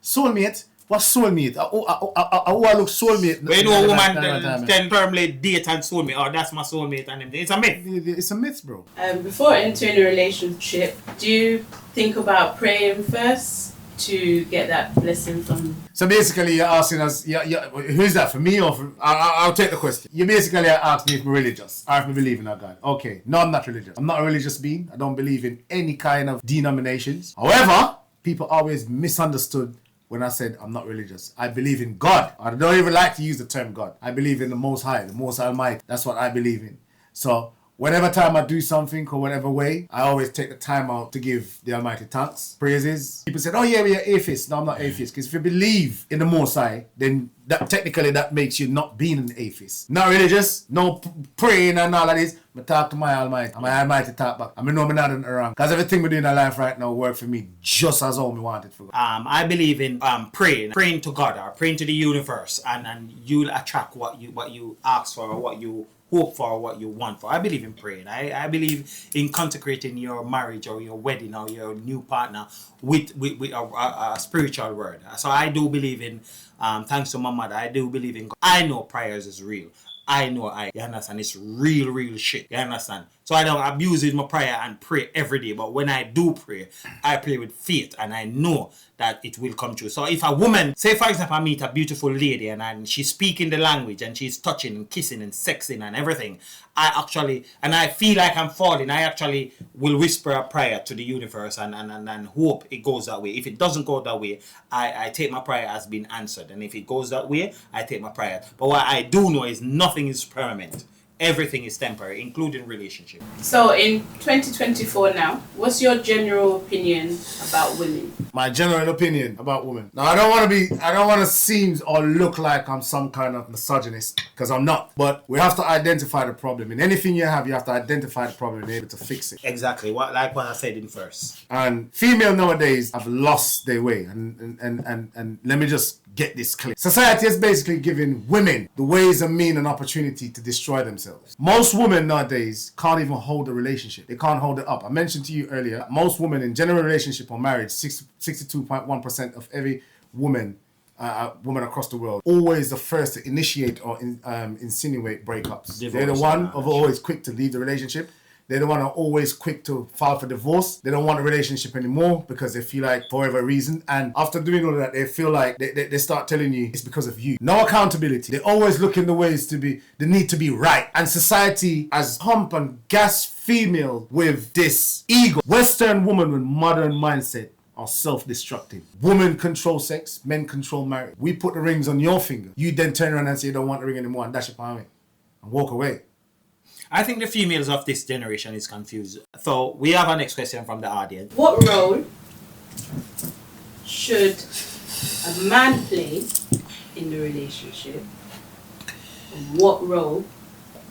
S2: Soulmate. What's soulmate? Who I look soulmate?
S1: When you know a woman can firmly date and soulmate, oh, that's my soulmate and everything. It's a myth.
S2: It's a myth, bro.
S3: Before entering a relationship, do you think about praying first to get that blessing from?
S2: So basically, you're asking us, who's that, for me or for? I'll take the question. You basically asked me if I'm religious or if I believe in a God. Okay, no, I'm not religious. I'm not a religious being. I don't believe in any kind of denominations. However, people always misunderstood when I said I'm not religious. I believe in God. I don't even like to use the term God. I believe in the Most High, the Most Almighty. That's what I believe in. So whenever time I do something or whatever way, I always take the time out to give the Almighty thanks, praises. People said, oh yeah, we're atheists. No, I'm not atheist. Because if you believe in the Most High, then that technically that makes you not being an atheist. Not religious, no praying and all of this. I talk to my Almighty. And my Almighty talk back. I know I'm not in the wrong. Because everything we do in our life right now work for me just as how we want it for God.
S1: I believe in praying to God or praying to the universe, and you'll attract what you ask for, or what you hope for, or what you want for. I believe in praying. I believe in consecrating your marriage or your wedding or your new partner with a spiritual word. So I do believe in, thanks to my mother, I do believe in God. I know prayers is real. You understand? It's real shit. You understand? So I don't abuse it in my prayer and pray every day. But when I do pray, I pray with faith and I know that it will come true. So if a woman, say for example, I meet a beautiful lady and she's speaking the language and she's touching and kissing and sexing and everything, I feel like I'm falling, I actually will whisper a prayer to the universe and hope it goes that way. If it doesn't go that way, I take my prayer as being answered. And if it goes that way, I take my prayer. But what I do know is nothing is permanent. Everything is temporary, including relationship.
S3: So in 2024 now, what's your general opinion about women?
S2: My general opinion about women. Now I don't want to seem or look like I'm some kind of misogynist, because I'm not. But we have to identify the problem. In anything you have to identify the problem and be able to fix it.
S1: Exactly, what I said in first.
S2: And female nowadays have lost their way. And let me just get this clear. Society is basically giving women the ways and means and opportunity to destroy themselves. Most women nowadays can't even hold a relationship. They can't hold it up. I mentioned to you earlier, most women in general relationship or marriage, 62.1% of every woman across the world, always the first to initiate or insinuate breakups. Divorce. They're the one of always quick to leave the relationship. They're the one who are always quick to file for divorce. They don't want a relationship anymore because they feel like for whatever reason. And after doing all of that, they feel like they start telling you it's because of you. No accountability. They always look in the ways to be, the need to be right. And society has pump and gas female with this ego. Western woman with modern mindset are self-destructive. Women control sex, men control marriage. We put the rings on your finger. You then turn around and say you don't want the ring anymore and dash it away and walk away.
S1: I think the females of this generation is confused. So we have our next question from the audience.
S3: What role should a man play in the relationship? And what role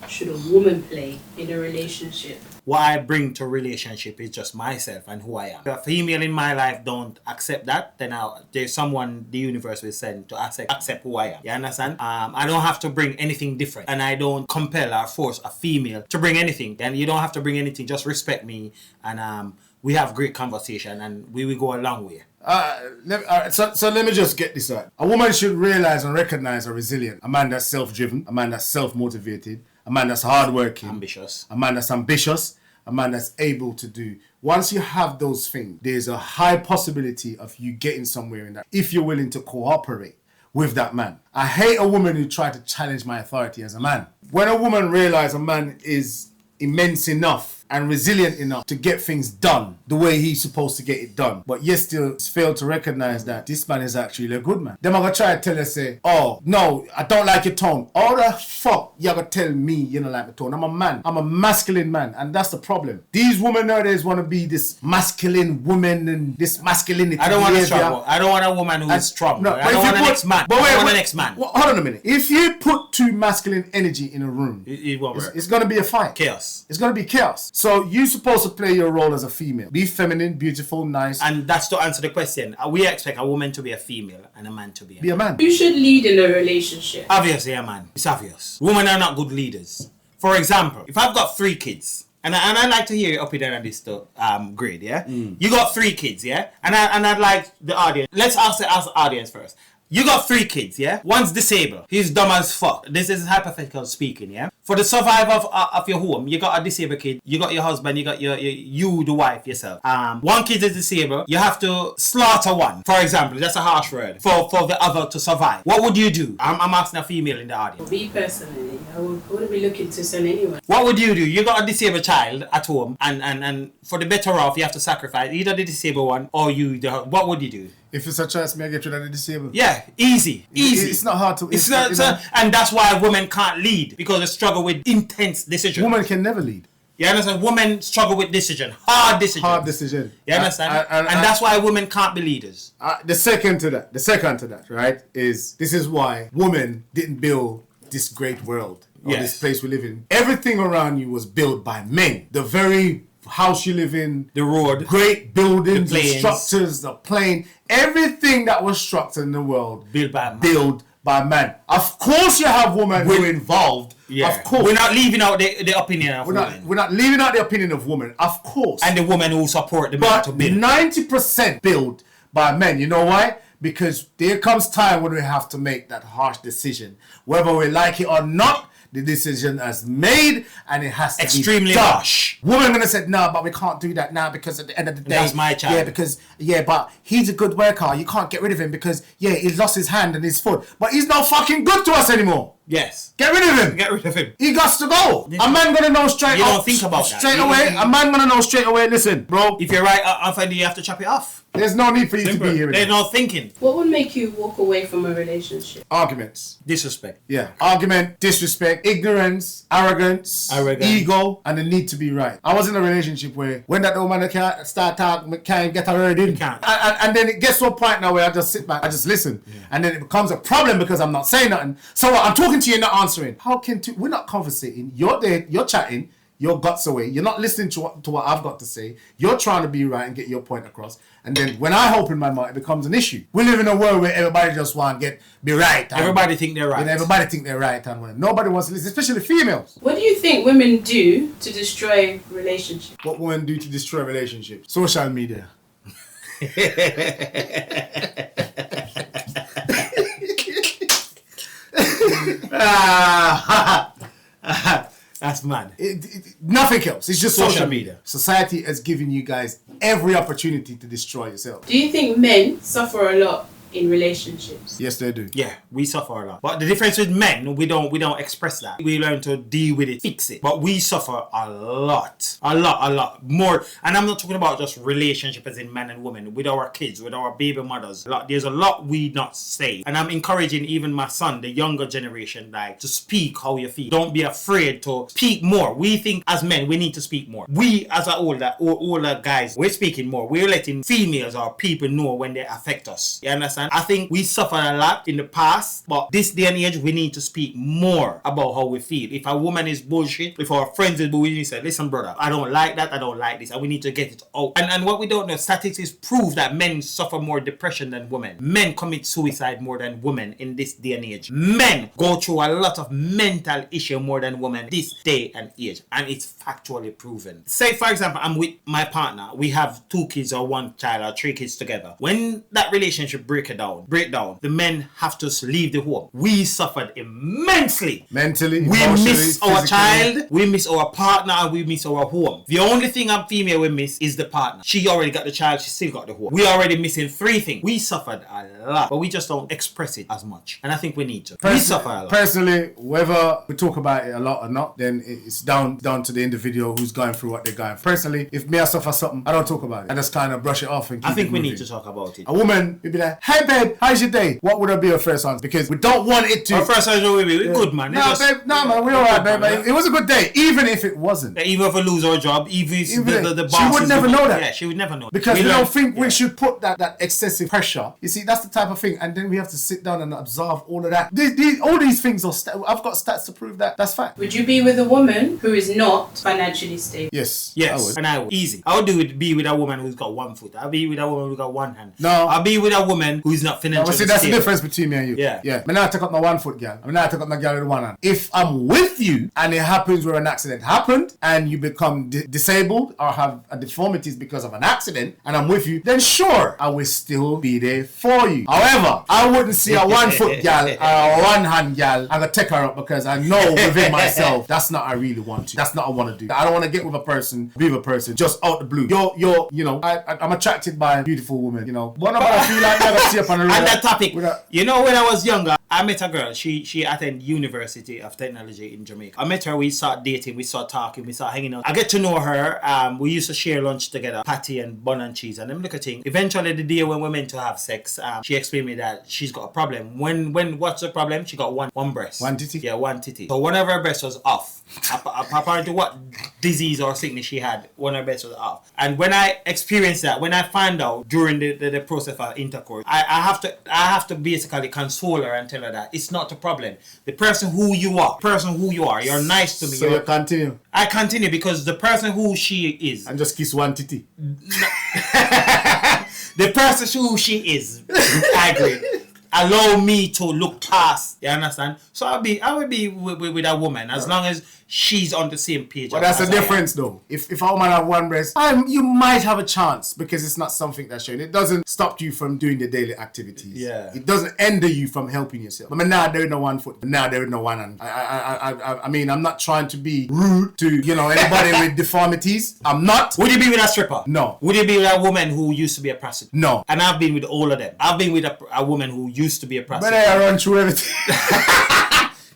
S3: should a woman play in a relationship?
S1: What I bring to a relationship is just myself and who I am. If a female in my life don't accept that, then there's someone the universe will send to accept who I am. You understand? I don't have to bring anything different. And I don't compel or force a female to bring anything. And you don't have to bring anything. Just respect me. And we have great conversation and we will go a long way.
S2: So let me just get this right. A woman should realize and recognize a resilient. A man that's self-driven. A man that's self-motivated. A man that's hardworking.
S1: Ambitious.
S2: A man that's ambitious. A man that's able to do. Once you have those things, there's a high possibility of you getting somewhere in that if you're willing to cooperate with that man. I hate a woman who try to challenge my authority as a man. When a woman realizes a man is immense enough and resilient enough to get things done the way he's supposed to get it done, but yet still fail to recognize that this man is actually a good man. Then I'm gonna try to tell her, say, oh, no, I don't like your tone. All the fuck you gonna tell me you don't like my tone? I'm a man. I'm a masculine man, and that's the problem. These women nowadays want to be this masculine woman and this masculinity.
S1: I don't want to struggle. I don't want a woman who is strong. No, I don't want an ex-man. But I want an ex-man.
S2: Hold on a minute. If you put two masculine energy in a room,
S1: it won't work.
S2: It's gonna be a fight.
S1: Chaos.
S2: It's gonna be chaos. So you're supposed to play your role as a female. Be feminine, beautiful, nice.
S1: And that's to answer the question. We expect a woman to be a female and a man to be
S2: a man.
S3: You should lead in a relationship.
S1: Obviously a man. It's obvious. Women are not good leaders. For example, if I've got 3 kids, and I'd like to hear you up here on this grade, yeah? You got 3 kids, yeah? And I'd like the audience. Let's ask the audience first. You got 3 kids, yeah? One's disabled. He's dumb as fuck. This is hypothetical speaking, yeah? For the survival of your home, you got a disabled kid, you got your husband, you got you the wife, yourself. One kid is disabled, you have to slaughter one. For example, that's a harsh word. For the other to survive. What would you do? I'm asking a female in the audience.
S3: Me personally, I wouldn't be looking to send anyone.
S1: What would you do? You got a disabled child at home, and for the better off, you have to sacrifice either the disabled one or you. What would you do?
S2: If it's a choice, may I get rid of the disabled?
S1: Yeah, easy.
S2: It's not hard to.
S1: It's not, and that's why women can't lead, because they struggle with intense decisions.
S2: Women can never lead.
S1: You understand? Women struggle with decision, hard decision. You understand? And that's why women can't be leaders.
S2: The second to that, right, is this is why women didn't build this great world or this place we live in. Everything around you was built by men. The very house you live in,
S1: the road,
S2: great buildings,
S1: the
S2: structures, the plane, everything that was structured in the world built by man. Of course, you have women who are involved.
S1: Yeah.
S2: Of course,
S1: we're not leaving out the opinion of women.
S2: We're not leaving out the opinion of women. Of course,
S1: and the women who support the men to build.
S2: 90% built by men. You know why? Because there comes time when we have to make that harsh decision, whether we like it or not. The decision is made and it has to
S1: extremely
S2: be done.
S1: harsh.
S2: Women gonna say no, but we can't do that now because at the end of the day,
S1: that's my child.
S2: But he's a good worker. You can't get rid of him because he lost his hand and his foot, but he's not fucking good to us anymore.
S1: Yes.
S2: Get rid of him.
S1: Get rid of him.
S2: He got to go. A man gonna know straight.
S1: You don't think about
S2: straight away. A man gonna know straight away. Listen, bro.
S1: If you're right, I find you have to chop it off.
S2: There's no need for you to be here.
S1: There's no thinking.
S3: What would make you walk away from a relationship?
S2: Arguments.
S1: Disrespect.
S2: Yeah. Argument, disrespect, ignorance, arrogance, ego, and the need to be right. I was in a relationship where when that old man can't start talking, can't get a word in. And then it gets to a point now where I just sit back, I just listen. Yeah. And then it becomes a problem because I'm not saying nothing. So I'm talking to you, not answering. How can we're not conversating? You're there, you're chatting, your guts away. You're not listening to what I've got to say. You're trying to be right and get your point across. And then when I open my mouth, it becomes an issue. We live in a world where everybody just want to be right.
S1: Everybody think they're right.
S2: And everybody think they're right. And nobody wants to listen, especially females.
S3: What do you think women do to destroy relationships?
S2: What women do to destroy relationships? Social media.
S1: That's mad.
S2: Nothing else. It's just social
S1: media.
S2: Society has given you guys every opportunity to destroy yourself.
S3: Do you think men suffer a lot in relationships?
S2: Yes, they do.
S1: Yeah, we suffer a lot. But the difference with men, we don't express that. We learn to deal with it, fix it. But we suffer a lot more. And I'm not talking about just relationship as in man and woman, with our kids, with our baby mothers. There's a lot we not say. And I'm encouraging even my son, the younger generation, like to speak how you feel. Don't be afraid to speak more. We think as men we need to speak more. We as older guys, we're speaking more. We're letting females or people know when they affect us. You understand? I think we suffered a lot in the past, but this day and age, we need to speak more about how we feel. If a woman is bullshit, if our friends is bullshit, we say, listen, brother, I don't like that, I don't like this, and we need to get it out. And what we don't know, statistics prove that men suffer more depression than women. Men commit suicide more than women in this day and age. Men go through a lot of mental issue more than women this day and age, and it's factually proven. Say, for example, I'm with my partner, we have 2 kids or 1 child or 3 kids together. When that relationship break down, the men have to leave the home. We suffered immensely.
S2: Mentally,
S1: we miss our child, we miss our partner, and we miss our home. The only thing a female we miss is the partner. She already got the child, she still got the home. We already missing 3 things. We suffered a lot, but we just don't express it as much. And I think we need to. We suffer a lot.
S2: Personally, whether we talk about it a lot or not, then it's down to the individual who's going through what they're going through. Personally, if me I suffer something, I don't talk about it. I just kind of brush it off and keep
S1: I think
S2: it
S1: we
S2: moving.
S1: need to talk about it.
S2: A woman would be like, hey babe, how's your day? What would be your first answer? Because we don't want it to.
S1: Our first answer will be good, man.
S2: No, babe, man, we're alright, babe. It was a good day, even if it wasn't.
S1: Even if we lose our job, even if the boss,
S2: she would never know that.
S1: Yeah, she would never know.
S2: Because we don't think we should put that excessive pressure. You see, that's the type of thing, and then we have to sit down and absorb all of that. All these things are. I've got stats to prove that. That's fact.
S3: Would you be with a woman who is not financially stable?
S2: Yes.
S1: Yes. I would. Easy. I would be with a woman who's got 1 foot. I'll be with a woman who's got 1 hand.
S2: No.
S1: I'll be with a woman who's not financially
S2: See, that's the
S1: stable.
S2: difference between me and you.
S1: Yeah.
S2: Yeah. I'm not take up my 1 foot girl. I'm not take up my girl with one hand. If I'm with you and it happens where an accident happened and you become disabled or have a deformities because of an accident and I'm with you, then sure, I will still be there for you. However, I wouldn't see a 1 foot girl or a one hand girl and I take her up because I know within myself that's not I really want to. That's not I want to do. I don't want to get with a person, be with a person just out the blue. You know, I'm attracted by a beautiful woman, you know. What about I feel like I see up on the road?
S1: On that topic, you know, when I was younger, I met a girl. She attended University of Technology in Jamaica. I met her. We started dating. We started talking. We started hanging out. I get to know her. We used to share lunch together, patty and bun and cheese. And then look at things. Eventually, the day when we're meant to have sex, she explained to me that she's got a problem. What's the problem? She got one breast.
S2: One titty?
S1: Yeah, one titty. So one of her breasts was off. Apparently, what disease or sickness she had, one of her breasts was off. And when I experienced that, when I found out during the process of intercourse, I have to basically console her and tell her that it's not a problem. The person who you are, you're nice to me.
S2: So you continue.
S1: I continue because the person who she is.
S2: And just kiss one titty.
S1: The person who she is, I agree. Allow me to look past. You understand? So I will be with a woman as long as she's on the same page.
S2: But that's the difference, though. If a woman have one breast, you might have a chance because it's not something that's shown. It doesn't stop you from doing the daily activities.
S1: Yeah.
S2: It doesn't hinder you from helping yourself. But now there is no 1 foot. Now there is no one hand. I mean, I'm not trying to be rude to anybody with deformities. I'm not.
S1: Would you be with a stripper?
S2: No.
S1: Would you be with a woman who used to be a prostitute?
S2: No.
S1: And I've been with all of them. I've been with a woman who used to be a prostitute.
S2: But I run through everything.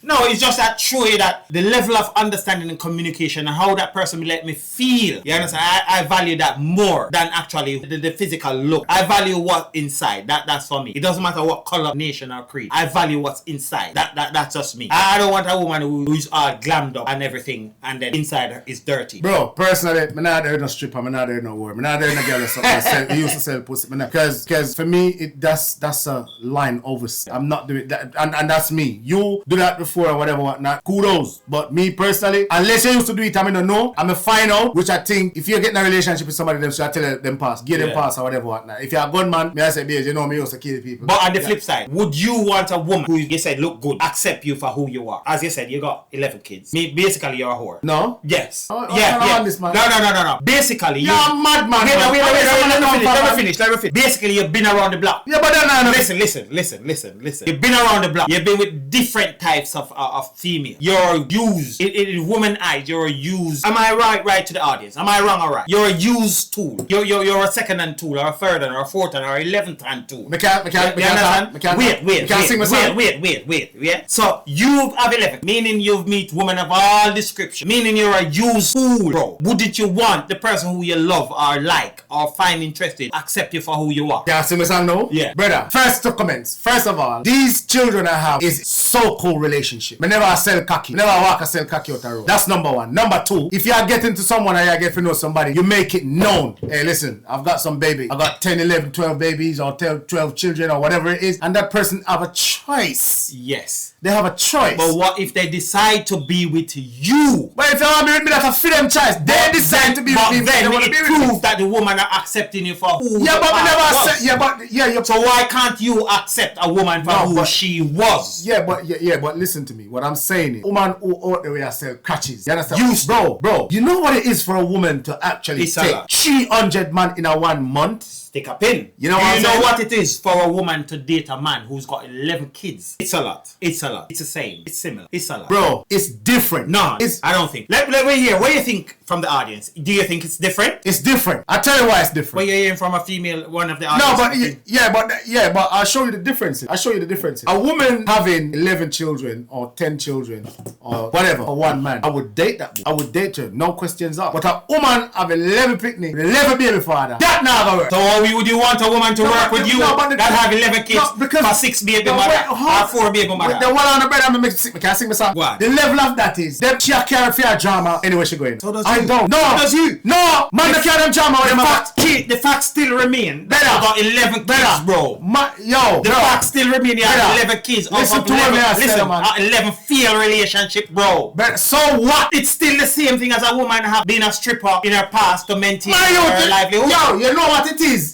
S1: No, it's just that show you that the level of understanding and communication and how that person will let me feel. You understand? I value that more than actually the physical look. I value what's inside. That's for me. It doesn't matter what color, nation, or creed. I value what's inside. That's just me. I don't want a woman who is all glammed up and everything, and then inside her is dirty.
S2: Bro, personally, I'm not there no stripper. I'm not there no whore. I'm not there no girl or something. He used to sell pussy. Because for me, that's a line over. I'm not doing that, and that's me. You do that before or whatever, whatnot. Kudos. But me personally, unless you used to do it, I don't know. I'm a find out, which I think if you're getting a relationship with somebody, then so I tell them pass, give them pass or whatever, whatnot. If you're a gunman, me I say, babes, me used to kill people.
S1: But on the flip side, would you want a woman who you said look good, accept you for who you are? As you said, you got 11 kids. Basically, you're a whore.
S2: No.
S1: Yes.
S2: Yeah. This, man.
S1: No. Basically,
S2: you're a madman.
S1: Let me finish. Basically, you've been around the block.
S2: Yeah, but then
S1: Listen. You've been around the block. You've been with different types of female. You're used in woman eyes. You're used. Am I right to the audience? Am I wrong or right? You're a used tool. You're a second hand tool, or a third hand, or a fourth hand, or 11th hand tool. Wait. Yeah. So you have 11, meaning you've met women of all description, meaning you're a used tool, bro. Wouldn't you want the person who you love or like or find interested accept you for who you are?
S2: Yeah, see me song now?
S1: Yeah.
S2: Brother, first 2 comments. First of all, these children I have is so-called relationship. I never sell cocky. I never walk and sell cocky out the road. That's number 1. Number 2, if you are getting to someone and you get to know somebody, you make it known. Hey, listen, I've got some baby. I got 10, 11, 12 babies or 12 children or whatever it is. And that person have a choice.
S1: Yes.
S2: They have a choice.
S1: But what if they decide to be with you?
S2: But if they want to be with me, that's a freedom choice. They decide to be with me.
S1: But then it proves that the woman are accepting you for who you
S2: but we never accept.
S1: So why can't you accept a woman for who she was?
S2: But listen to me. What I'm saying is, woman who out the way I sell catches. You understand? Bro. You know what it is for a woman to actually take 300 man in a 1 month?
S1: Stick a pin.
S2: You know what
S1: it is for a woman to date a man who's got 11 kids? It's a lot. It's the same. It's similar. It's a lot.
S2: Bro, it's different.
S1: No, I don't think. Let me hear. What do you think from the audience? Do you think it's different?
S2: It's different. I'll tell you why it's different.
S1: What you're hearing from a female, one of the audience?
S2: No, but I'll show you the difference. A woman having 11 children or 10 children or whatever for one man, I would date that woman. I would date her. No questions asked. But a woman have 11 picnic, 11 baby father. That not gonna work.
S1: So would you want a woman to work with you that have 11 kids for 6 baby mother or 4 baby mother?
S2: The one on the bed, I'm going to sing me song.
S1: What?
S2: The level of that is, them she carry for drama anywhere she going.
S1: So does
S2: I
S1: you.
S2: don't. No.
S1: So does you.
S2: No. Man, they carry them drama.
S1: The fact still remain. Better. You got 11 kids, bro. The fact still remain. You have 11 kids.
S2: Listen to me,
S1: listen, 11 failed relationship, bro.
S2: But so what?
S1: It's still the same thing as a woman have been a stripper in her past to maintain her livelihood.
S2: Yo, you know what it is?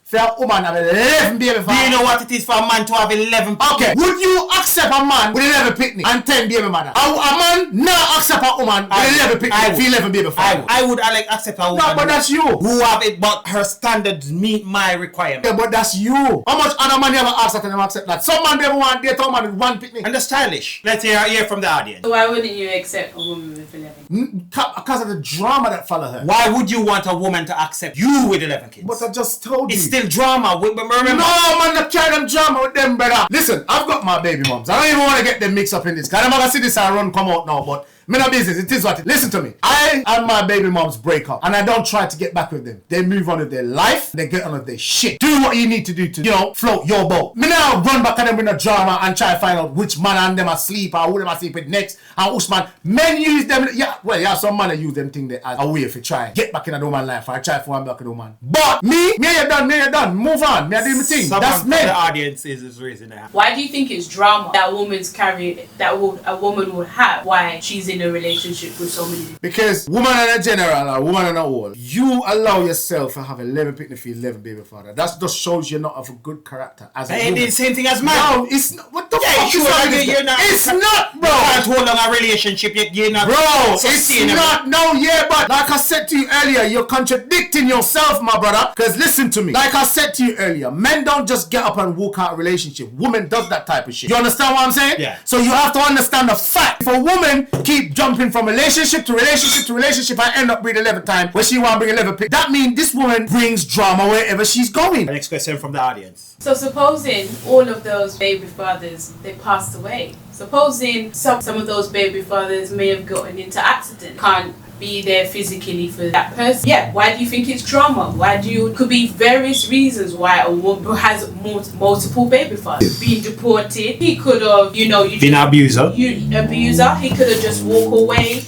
S2: for a woman have 11 baby
S1: Do
S2: father?
S1: you know what it is for a man to have 11 people?
S2: Okay, would you accept a man with 11 picnic and 10 baby mother? A man not accept a woman with 11 picnic for 11 baby father?
S1: I would Alex accept a woman.
S2: No, but that's you.
S1: Who have it, but her standards meet my requirement.
S2: Yeah, but that's you. How much other man you ever ask that and never accept that? Some man never want to date a man with 1 picnic.
S1: And that's stylish. Let's hear from the audience.
S3: So why wouldn't you accept a woman with 11?
S2: Because of the drama that follow her.
S1: Why would you want a woman to accept you with 11 kids?
S2: But I just told you.
S1: It's still drama. Remember?
S2: No, man, I carry them drama with them, brother. Listen, I've got my baby moms. I don't even want to get them mixed up in this. Because I'm not going to see this and run come out now, but me no business. It is what it is. Listen to me. I and my baby moms break up, and I don't try to get back with them. They move on with their life. They get on with their shit. Do what you need to do to, float your boat. Me now run back at them with a drama and try to find out which man and them asleep or who them asleep with next and which man. Men use them. Yeah, some man use them thing as a way if you try get back in a woman life or try to find back in a woman. But me you done. Move on. Me I do my thing. That's me.
S1: The audience is raising their hand.
S3: Why do you think it's drama that a woman would have? Why she's in a relationship with so many people?
S2: Because woman in a general or woman in a whole, you allow yourself to have 11 picnic for 11 baby father. That just shows you're not of a good character as a woman.
S1: It's the same thing as man.
S2: No, it's not. What the fuck
S1: sure,
S2: is that?
S1: you're not.
S2: It's not, bro.
S1: You can't hold on a relationship. You're not.
S2: Bro, it's
S1: sustainable.
S2: not. No, yeah, but like I said to you earlier, you're contradicting yourself, my brother. Because listen to me. Like I said to you earlier, men don't just get up and walk out a relationship. Women does that type of shit. You understand what I'm saying?
S1: Yeah.
S2: So you have to understand the fact. If a woman keep jumping from relationship to relationship to relationship and end up bringing 11 times where she want to bring 11 pick, that means this woman brings drama wherever she's going.
S1: Next question from the audience.
S3: So supposing all of those baby fathers, they passed away. Supposing some of those baby fathers may have gotten into accident, can't be there physically for that person. Yeah, why do you think it's drama? Could be various reasons why a woman has multiple baby fathers. Being deported, he could have, been
S1: an abuser.
S3: He could have just walk away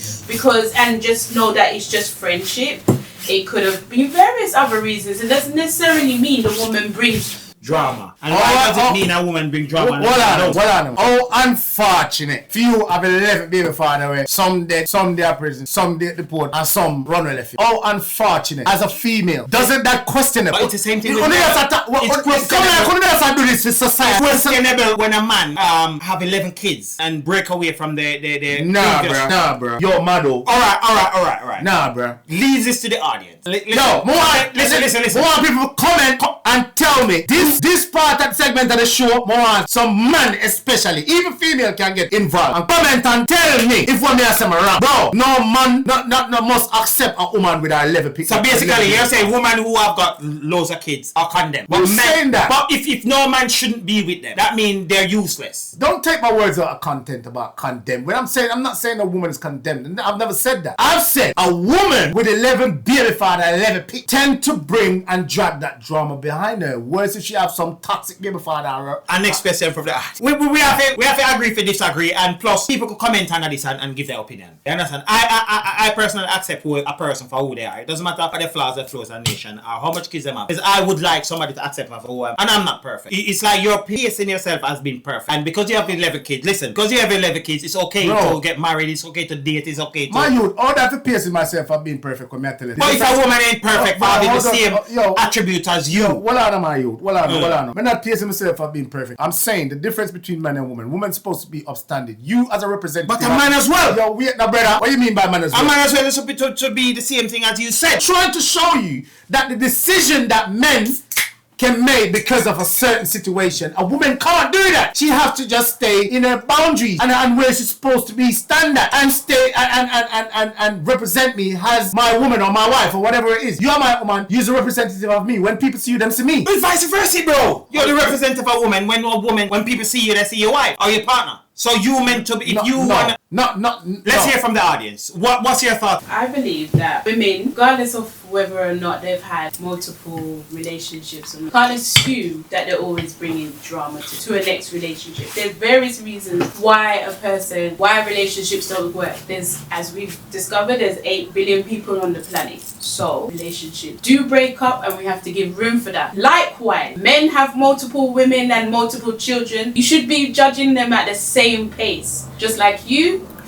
S3: and just know that it's just friendship. It could have been various other reasons. It doesn't necessarily mean the woman brings
S1: drama. And why does it mean a woman bring drama?
S2: Hold on. Oh, unfortunate. Few have 11 baby father away. Some dead, some they are prison, some they deport, and some run away left. Oh, unfortunate. As a female, doesn't that question it?
S1: But it's the same thing with
S2: It's questionable. Do this for society.
S1: Questionable when a man have 11 kids and break away from the
S2: Nah, bro. Yo, Mado.
S1: Alright.
S2: Nah, bro.
S1: Leave this to the audience.
S2: Listen.
S1: Listen.
S2: More people comment and tell me this part of the segment of the show. More some man especially, even female can get involved and comment and tell me if one may have some wrong. Bro, no man not must accept a woman with her 11 people.
S1: So basically, you're saying women who have got loads of kids are condemned. But
S2: saying that.
S1: But if no man shouldn't be with them, that means they're useless.
S2: Don't take my words out of content about condemn. When I'm not saying a woman is condemned. I've never said that. I've said a woman with 11 baby father, 11 pick tend to bring and drag that drama behind her. Worse if she have some toxic baby father.
S1: And next question from the we have to agree to disagree, and plus people could comment on this and give their opinion. You understand? I personally accept a person for who they are. It doesn't matter for their flaws, their flaws, and nation, or how much kids they have. Because I would like somebody to accept me for who I am, and I'm not perfect. It's like you're placing yourself as being perfect, and because you have 11 kids, listen, because you have 11 kids, it's okay to get married, it's okay to date, it's okay to.
S2: My youth, all that to placing myself as being perfect. Come here, tell you.
S1: But if a woman ain't perfect, for having the same attribute as you.
S2: Hold on, my youth. Hold on. I'm not placing myself as being perfect. I'm saying the difference between man and woman. Woman's supposed to be upstanding. You as a representative.
S1: But a man as well.
S2: Yo, wait now, brother. What do you mean by man as well?
S1: A man as well is to be the same thing as you said.
S2: Trying to show you that the decision that men can make because of a certain situation, a woman can't do that. She has to just stay in her boundaries and where she's supposed to be standard and stay and represent me as my woman or my wife or whatever it is. You're my woman, you're the representative of me. When people see you, them see me.
S1: But vice versa, bro. You're the representative of a woman. When people see you, they see your wife or your partner. So you meant to be, Let's hear from the audience. What's your thought?
S3: I believe that women, regardless of whether or not they've had multiple relationships, can't assume that they're always bringing drama to a next relationship. There's various reasons why relationships don't work. As we've discovered, there's 8 billion people on the planet. So relationships do break up, and we have to give room for that. Likewise, men have multiple women and multiple children. You should be judging them at the same pace. Just like if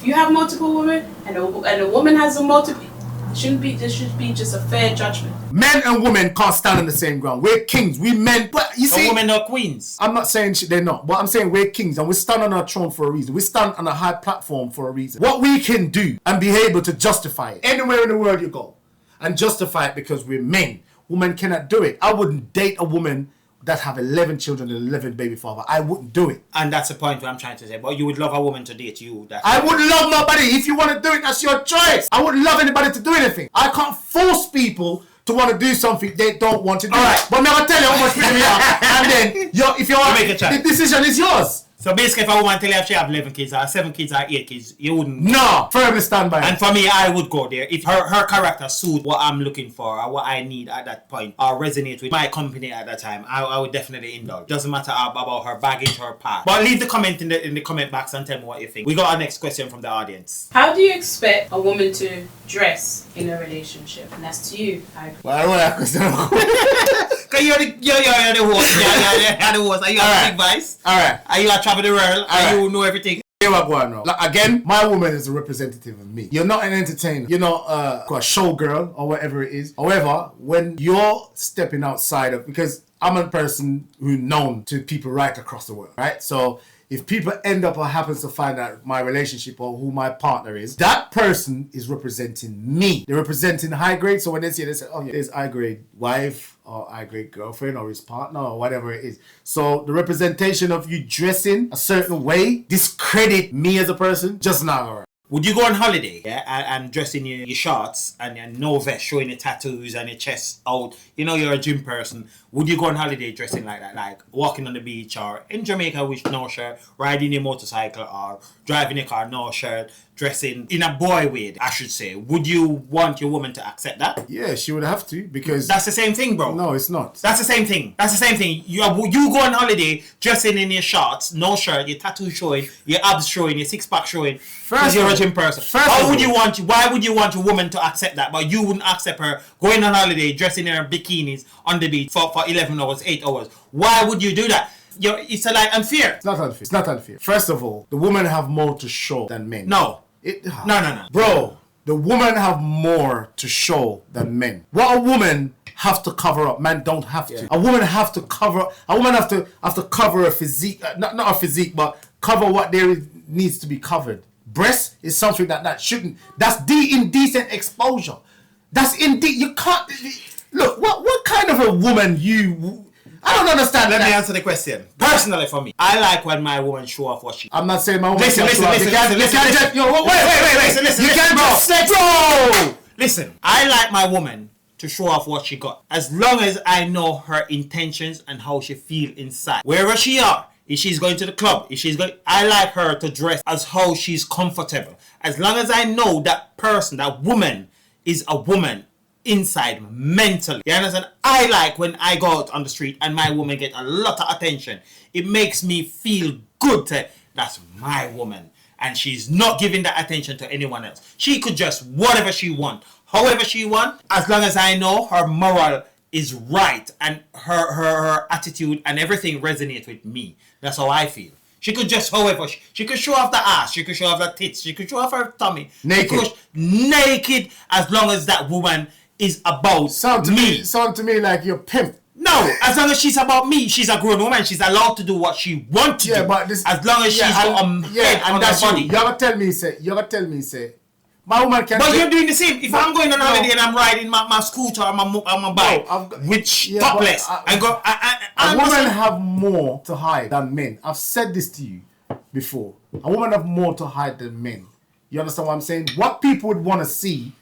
S3: you have multiple women and a woman has a multiple, There should be just a fair judgment.
S2: Men and women can't stand on the same ground. We're kings. We men, but you see,
S1: women are queens.
S2: I'm not saying they're not, but I'm saying we're kings and we stand on our throne for a reason. We stand on a high platform for a reason. What we can do and be able to justify it anywhere in the world you go and justify it because we're men. Women cannot do it. I wouldn't date a woman that have 11 children and 11 baby father. I wouldn't do it.
S1: And that's the point what I'm trying to say. But you would love a woman to date you.
S2: I wouldn't love nobody. If you want to do it, that's your choice. I wouldn't love anybody to do anything. I can't force people to want to do something they don't want to do. All right. But I'm going to tell you how much freedom you have. And then, if you're
S1: make a choice.
S2: The decision is yours.
S1: So basically, if a woman tell you if she have 11 kids or 7 kids or 8 kids, you wouldn't.
S2: No, firmly stand by it.
S1: And for me, I would go there. If her character suits what I'm looking for or what I need at that point or resonate with my company at that time, I would definitely indulge. Doesn't matter about her baggage, her past. But leave the comment in the comment box and tell me what you think. We got our next question from the audience.
S3: How do you expect a woman to dress in a relationship? And that's to you.
S2: Well, I don't want that question.
S1: Because you're the host. You're the host. Are you a big vice?
S2: Alright.
S1: Are you a travel the world? Are you know everything?
S2: Hear what going on. Like, again, my woman is a representative of me. You're not an entertainer. You're not a showgirl or whatever it is. However, when you're stepping outside of, because I'm a person who's known to people right across the world, right? So if people end up or happens to find out my relationship or who my partner is, that person is representing me. They're representing high grade. So when they say, oh yeah, there's high grade wife or high grade girlfriend or his partner or whatever it is. So the representation of you dressing a certain way discredit me as a person, just not alright.
S1: Would you go on holiday, and dress in your shorts and your no vest, showing your tattoos and your chest out? You know you're a gym person. Would you go on holiday dressing like that, like walking on the beach or in Jamaica with no shirt, riding your motorcycle or driving a car no shirt, dressing in a boy way, I should say? Would you want your woman to accept that?
S2: Yeah, she would have to, because
S1: that's the same thing, bro.
S2: No, it's not.
S1: That's the same thing. You go on holiday dressing in your shorts, no shirt, your tattoo showing, your abs showing, your six pack showing. Because you're a gym person. Why would you want your woman to accept that, but you wouldn't accept her going on holiday dressing in her bikinis on the beach for 11 hours, 8 hours? Why would you do that? It's unfair.
S2: It's not unfair. First of all, the women have more to show than men.
S1: No. No.
S2: Bro, the women have more to show than men. What a woman have to cover up, men don't have to. A woman have to cover. A woman have to cover a physique, not a physique, but cover what there needs to be covered. Breast is something that shouldn't. That's indecent exposure. That's you can't. Look, what kind of a woman you? I don't understand.
S1: Let me answer the question. Personally, for me, I like when my woman show off what she.
S2: I'm not saying my woman.
S1: Listen. Wait.
S2: Listen.
S1: You can't just flex,
S2: bro.
S1: Listen, I like my woman to show off what she got, as long as I know her intentions and how she feel inside. Wherever she are, if she's going to the club, I like her to dress as how she's comfortable. As long as I know that person, that woman, is a woman inside mentally. You understand? I like when I go out on the street and my woman get a lot of attention. It makes me feel good that's my woman. And she's not giving that attention to anyone else. She could just whatever she want, however she want, as long as I know her moral is right and her attitude and everything resonates with me. That's how I feel. She could just, however, she could show off the ass, she could show off the tits, she could show off her tummy. Naked, as long as that woman is about me.
S2: Sound to me like you're pimp.
S1: No, as long as she's about me, she's a grown woman. She's allowed to do what she wants to do.
S2: But
S1: as long as she's got a head on her body.
S2: You gotta tell me, say, my woman can.
S1: But you're doing the same. If I'm going on holiday and I'm riding my scooter or my bike, topless,
S2: a woman have more to hide than men. I've said this to you before. A woman have more to hide than men. You understand what I'm saying? What people would want to see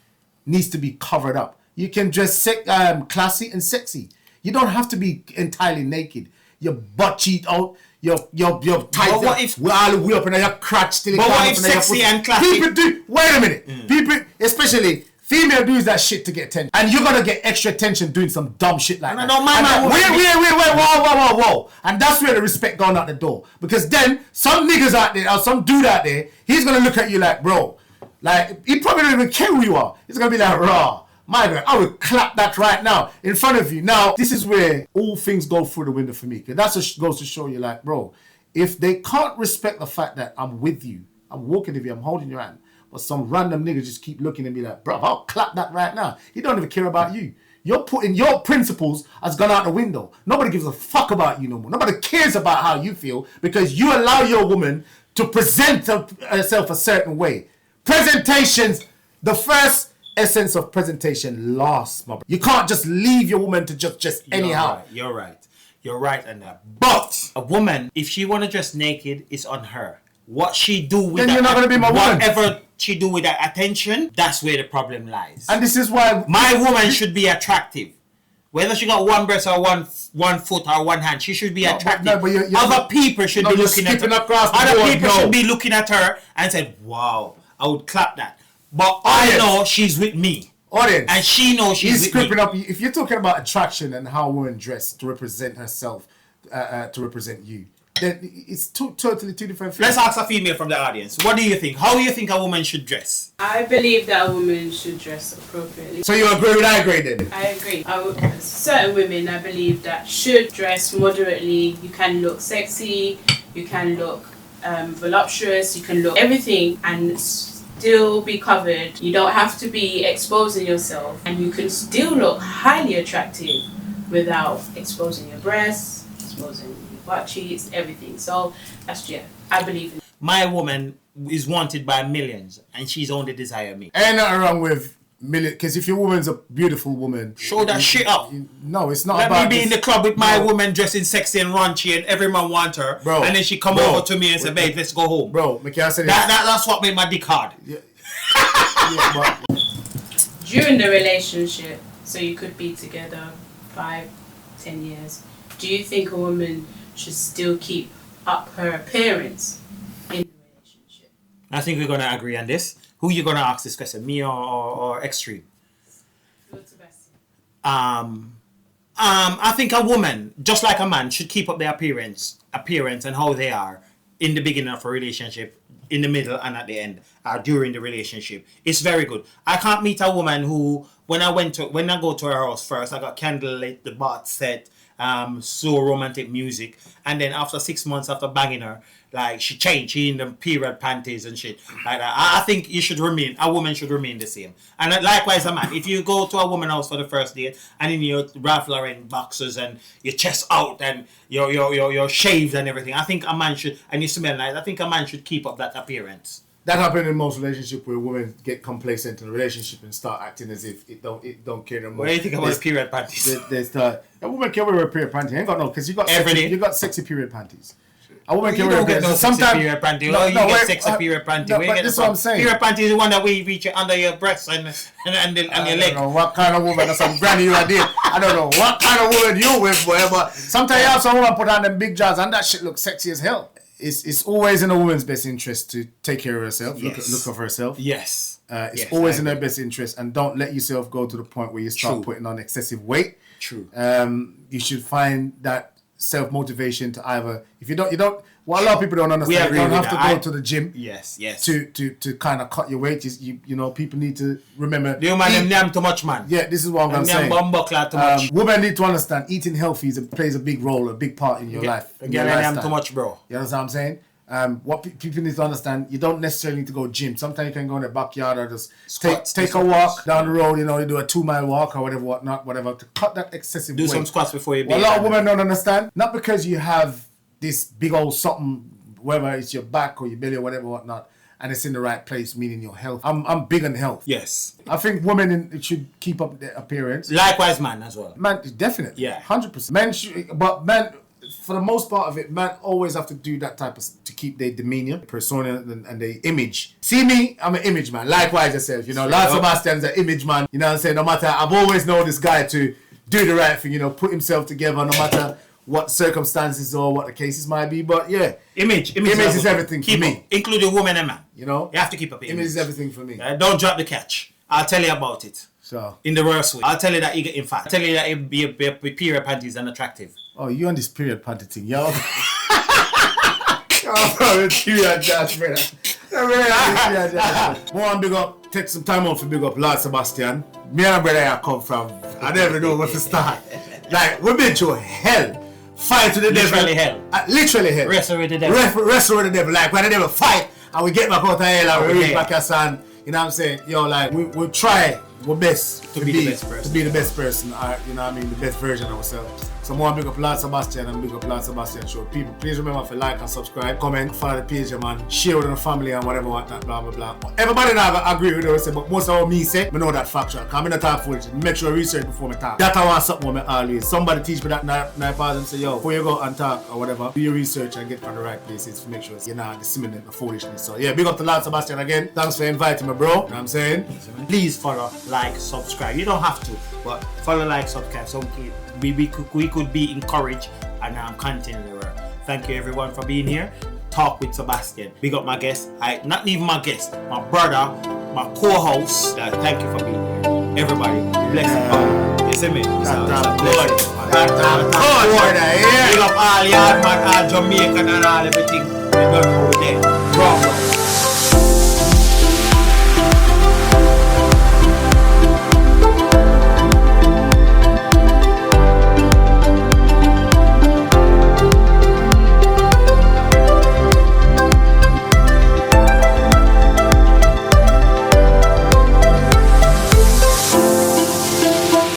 S2: needs to be covered up. You can dress classy and sexy. You don't have to be entirely naked. Your butt cheek out, your tights.
S1: What if
S2: we're all the way up and your crotch still?
S1: But what if sexy and classy?
S2: People do. Wait a minute. People, especially female, do that shit to get attention, and you're gonna get extra attention doing some dumb shit like that.
S1: No,
S2: wait, whoa, and that's where the respect going out the door. Because then some niggas out there or some dude out there, he's gonna look at you like, bro, like he probably don't even care who you are. He's gonna be like, raw. My God, I will clap that right now in front of you. Now, this is where all things go through the window for me. Because that goes to show you, like, bro, if they can't respect the fact that I'm with you, I'm walking with you, I'm holding your hand, but some random nigga just keep looking at me like, bro, I'll clap that right now. He don't even care about you. You're putting your principles has gone out the window. Nobody gives a fuck about you no more. Nobody cares about how you feel because you allow your woman to present herself a certain way. Presentations, the first essence of presentation lasts, my bro. You can't just leave your woman to just anyhow.
S1: You're right on that. But a woman, if she want to dress naked, it's on her. What she do with
S2: then you're not gonna be my woman.
S1: Whatever she do with that attention, that's where the problem lies.
S2: And this is why
S1: my woman should be attractive. Whether she got one breast or one foot or one hand, she should be attractive.
S2: But you're
S1: other people should be looking at her. Other people should be looking at her and said, "Wow, I would clap that." But I know she's with me.
S2: Audience.
S1: And she knows she's with me.
S2: Up. If you're talking about attraction and how a woman dress to represent herself, to represent you, then it's totally two different things.
S1: Let's ask a female from the audience. What do you think? How do you think a woman should dress?
S3: I believe that a woman should dress appropriately.
S2: So you agree with I agree then?
S3: I agree. Certain women, I believe, that should dress moderately. You can look sexy, you can look voluptuous, you can look everything and still be covered. You don't have to be exposing yourself, and you can still look highly attractive without exposing your breasts, exposing your butt cheeks, everything. So that's I believe in.
S1: My woman is wanted by millions, and she's only desire me.
S2: Ain't nothing wrong with millions, because if your woman's a beautiful woman,
S1: show that shit up.
S2: No, it's not.
S1: Let me be in the club with my woman dressing sexy and raunchy, and every man want her,
S2: bro. And
S1: then she come over to me and say, "Babe, let's go home."
S2: Bro, I say
S1: that's what made my dick hard.
S2: Yeah.
S3: During the relationship, so you could be together 5-10 years. Do you think a woman should still keep up her appearance in the relationship?
S1: I think we're gonna agree on this. Who you gonna ask this question? Me or Extreme? I think a woman, just like a man, should keep up their appearance and how they are in the beginning of a relationship, in the middle and at the end, during the relationship. It's very good. I can't meet a woman who, when I go to her house first, I got candlelit, the bath set, so romantic music, and then after 6 months after banging her, like she changed, she in the period panties and shit like that. I think a woman should remain the same. And likewise a man, if you go to a woman's house for the first date and in your Ralph Lauren boxers and your chest out and your shaved and everything, I think a man should, and you smell nice, I think a man should keep up that appearance.
S2: That happens in most relationships where women get complacent in a relationship and start acting as if it don't care no more.
S1: What do you think about period panties?
S2: They start, a woman can wear a period panty. You ain't got no, because you got sexy period panties. A woman can wear
S1: no sometimes period panty. No, you get sexy period panty.
S2: No, but this is what I'm saying.
S1: Period panty is the one that we reach under your breasts and your leg.
S2: I don't know what kind of woman, that's some granny you did. I don't know what kind of woman you with, boy, but sometimes you have some woman put on them big jaws and that shit looks sexy as hell. It's always in a woman's best interest to take care of herself, look after herself.
S1: Yes.
S2: It's always in her best interest, and don't let yourself go to the point where you start putting on excessive weight.
S1: True.
S2: You should find that self-motivation to either, if you don't, what a lot of people don't understand, you don't have to go to the gym.
S1: Yes.
S2: To kind of cut your weight. You know, people need to remember.
S1: You man, them too much, man.
S2: Yeah, this is what I'm going to say.
S1: Too much.
S2: Women need to understand eating healthy plays a big role, a big part in your life.
S1: Them too much, bro.
S2: You understand what I'm saying? What people need to understand, you don't necessarily need to go gym. Sometimes you can go in the backyard or just take a walk down the road, you do a 2-mile walk or whatever, to cut that excessive weight.
S1: Do some squats before you
S2: a lot of women don't understand. Not because you have this big old something, whether it's your back or your belly or whatnot, and it's in the right place, meaning your health. I'm big on health.
S1: Yes.
S2: I think women should keep up their appearance.
S1: Likewise, man as well.
S2: Man, definitely.
S1: Yeah.
S2: 100%. Men should, but men, for the most part of it, men always have to do that type of to keep their demeanor, persona, and their image. See me, I'm an image man. Likewise yourself, Lord Sebastian's an image man. You know what I'm saying? No matter, I've always known this guy to do the right thing, put himself together, no matter what circumstances or what the cases might be. But yeah,
S1: image
S2: is everything for me,
S1: including woman and man.
S2: You
S1: have to keep up.
S2: Image is everything for me.
S1: Don't drop the catch. I'll tell you about it.
S2: So
S1: in the worst way, I'll tell you that you get in fat. I'll tell you that your period panties are attractive.
S2: Oh, you on this period panty thing, yo? Oh, period jazz, brother. One big up. Take some time out for big up Lord Sebastian. Me and my brother here come from. I never know where to start. Like, we've been through hell. Fight with the devil.
S1: Literally hell.
S2: Literally hell.
S1: Wrestle with the devil.
S2: Wrestle with the devil. Like, when the devil fight and we get back out of hell and we
S1: Okay.
S2: reach back your son. You know what I'm saying? Yo, like we try our best
S1: To be the best person.
S2: To be the best person, or, you know what I mean, the best version of ourselves. So more big up Lord Sebastian and big up Lord Sebastian Show. People, please remember to like and subscribe, comment, follow the page, man, share with the family and whatever, whatnot, blah blah blah. Everybody now agree with what I say, but most of what me say, I know that factual. Cause I'm not talk foolish. Make sure I research before I talk. That I want something me always. Somebody teach me that now pause and say, yo, before you go and talk or whatever, do your research and get from the right places to make sure you're not disseminating the foolishness. So yeah, big up to Lord Sebastian again. Thanks for inviting me, bro. You know what I'm saying?
S1: Please follow, like, subscribe. You don't have to, but follow, like, subscribe. So we could be encouraged and continue the work. Thank you everyone for being here. Talk with Sebastian. Big up my guest. Not even my guest, my brother, my co-host. Thank you for being here. Everybody, bless you. You see me? Big up all yard man, all Jamaican and all everything. We don't know there. Bro.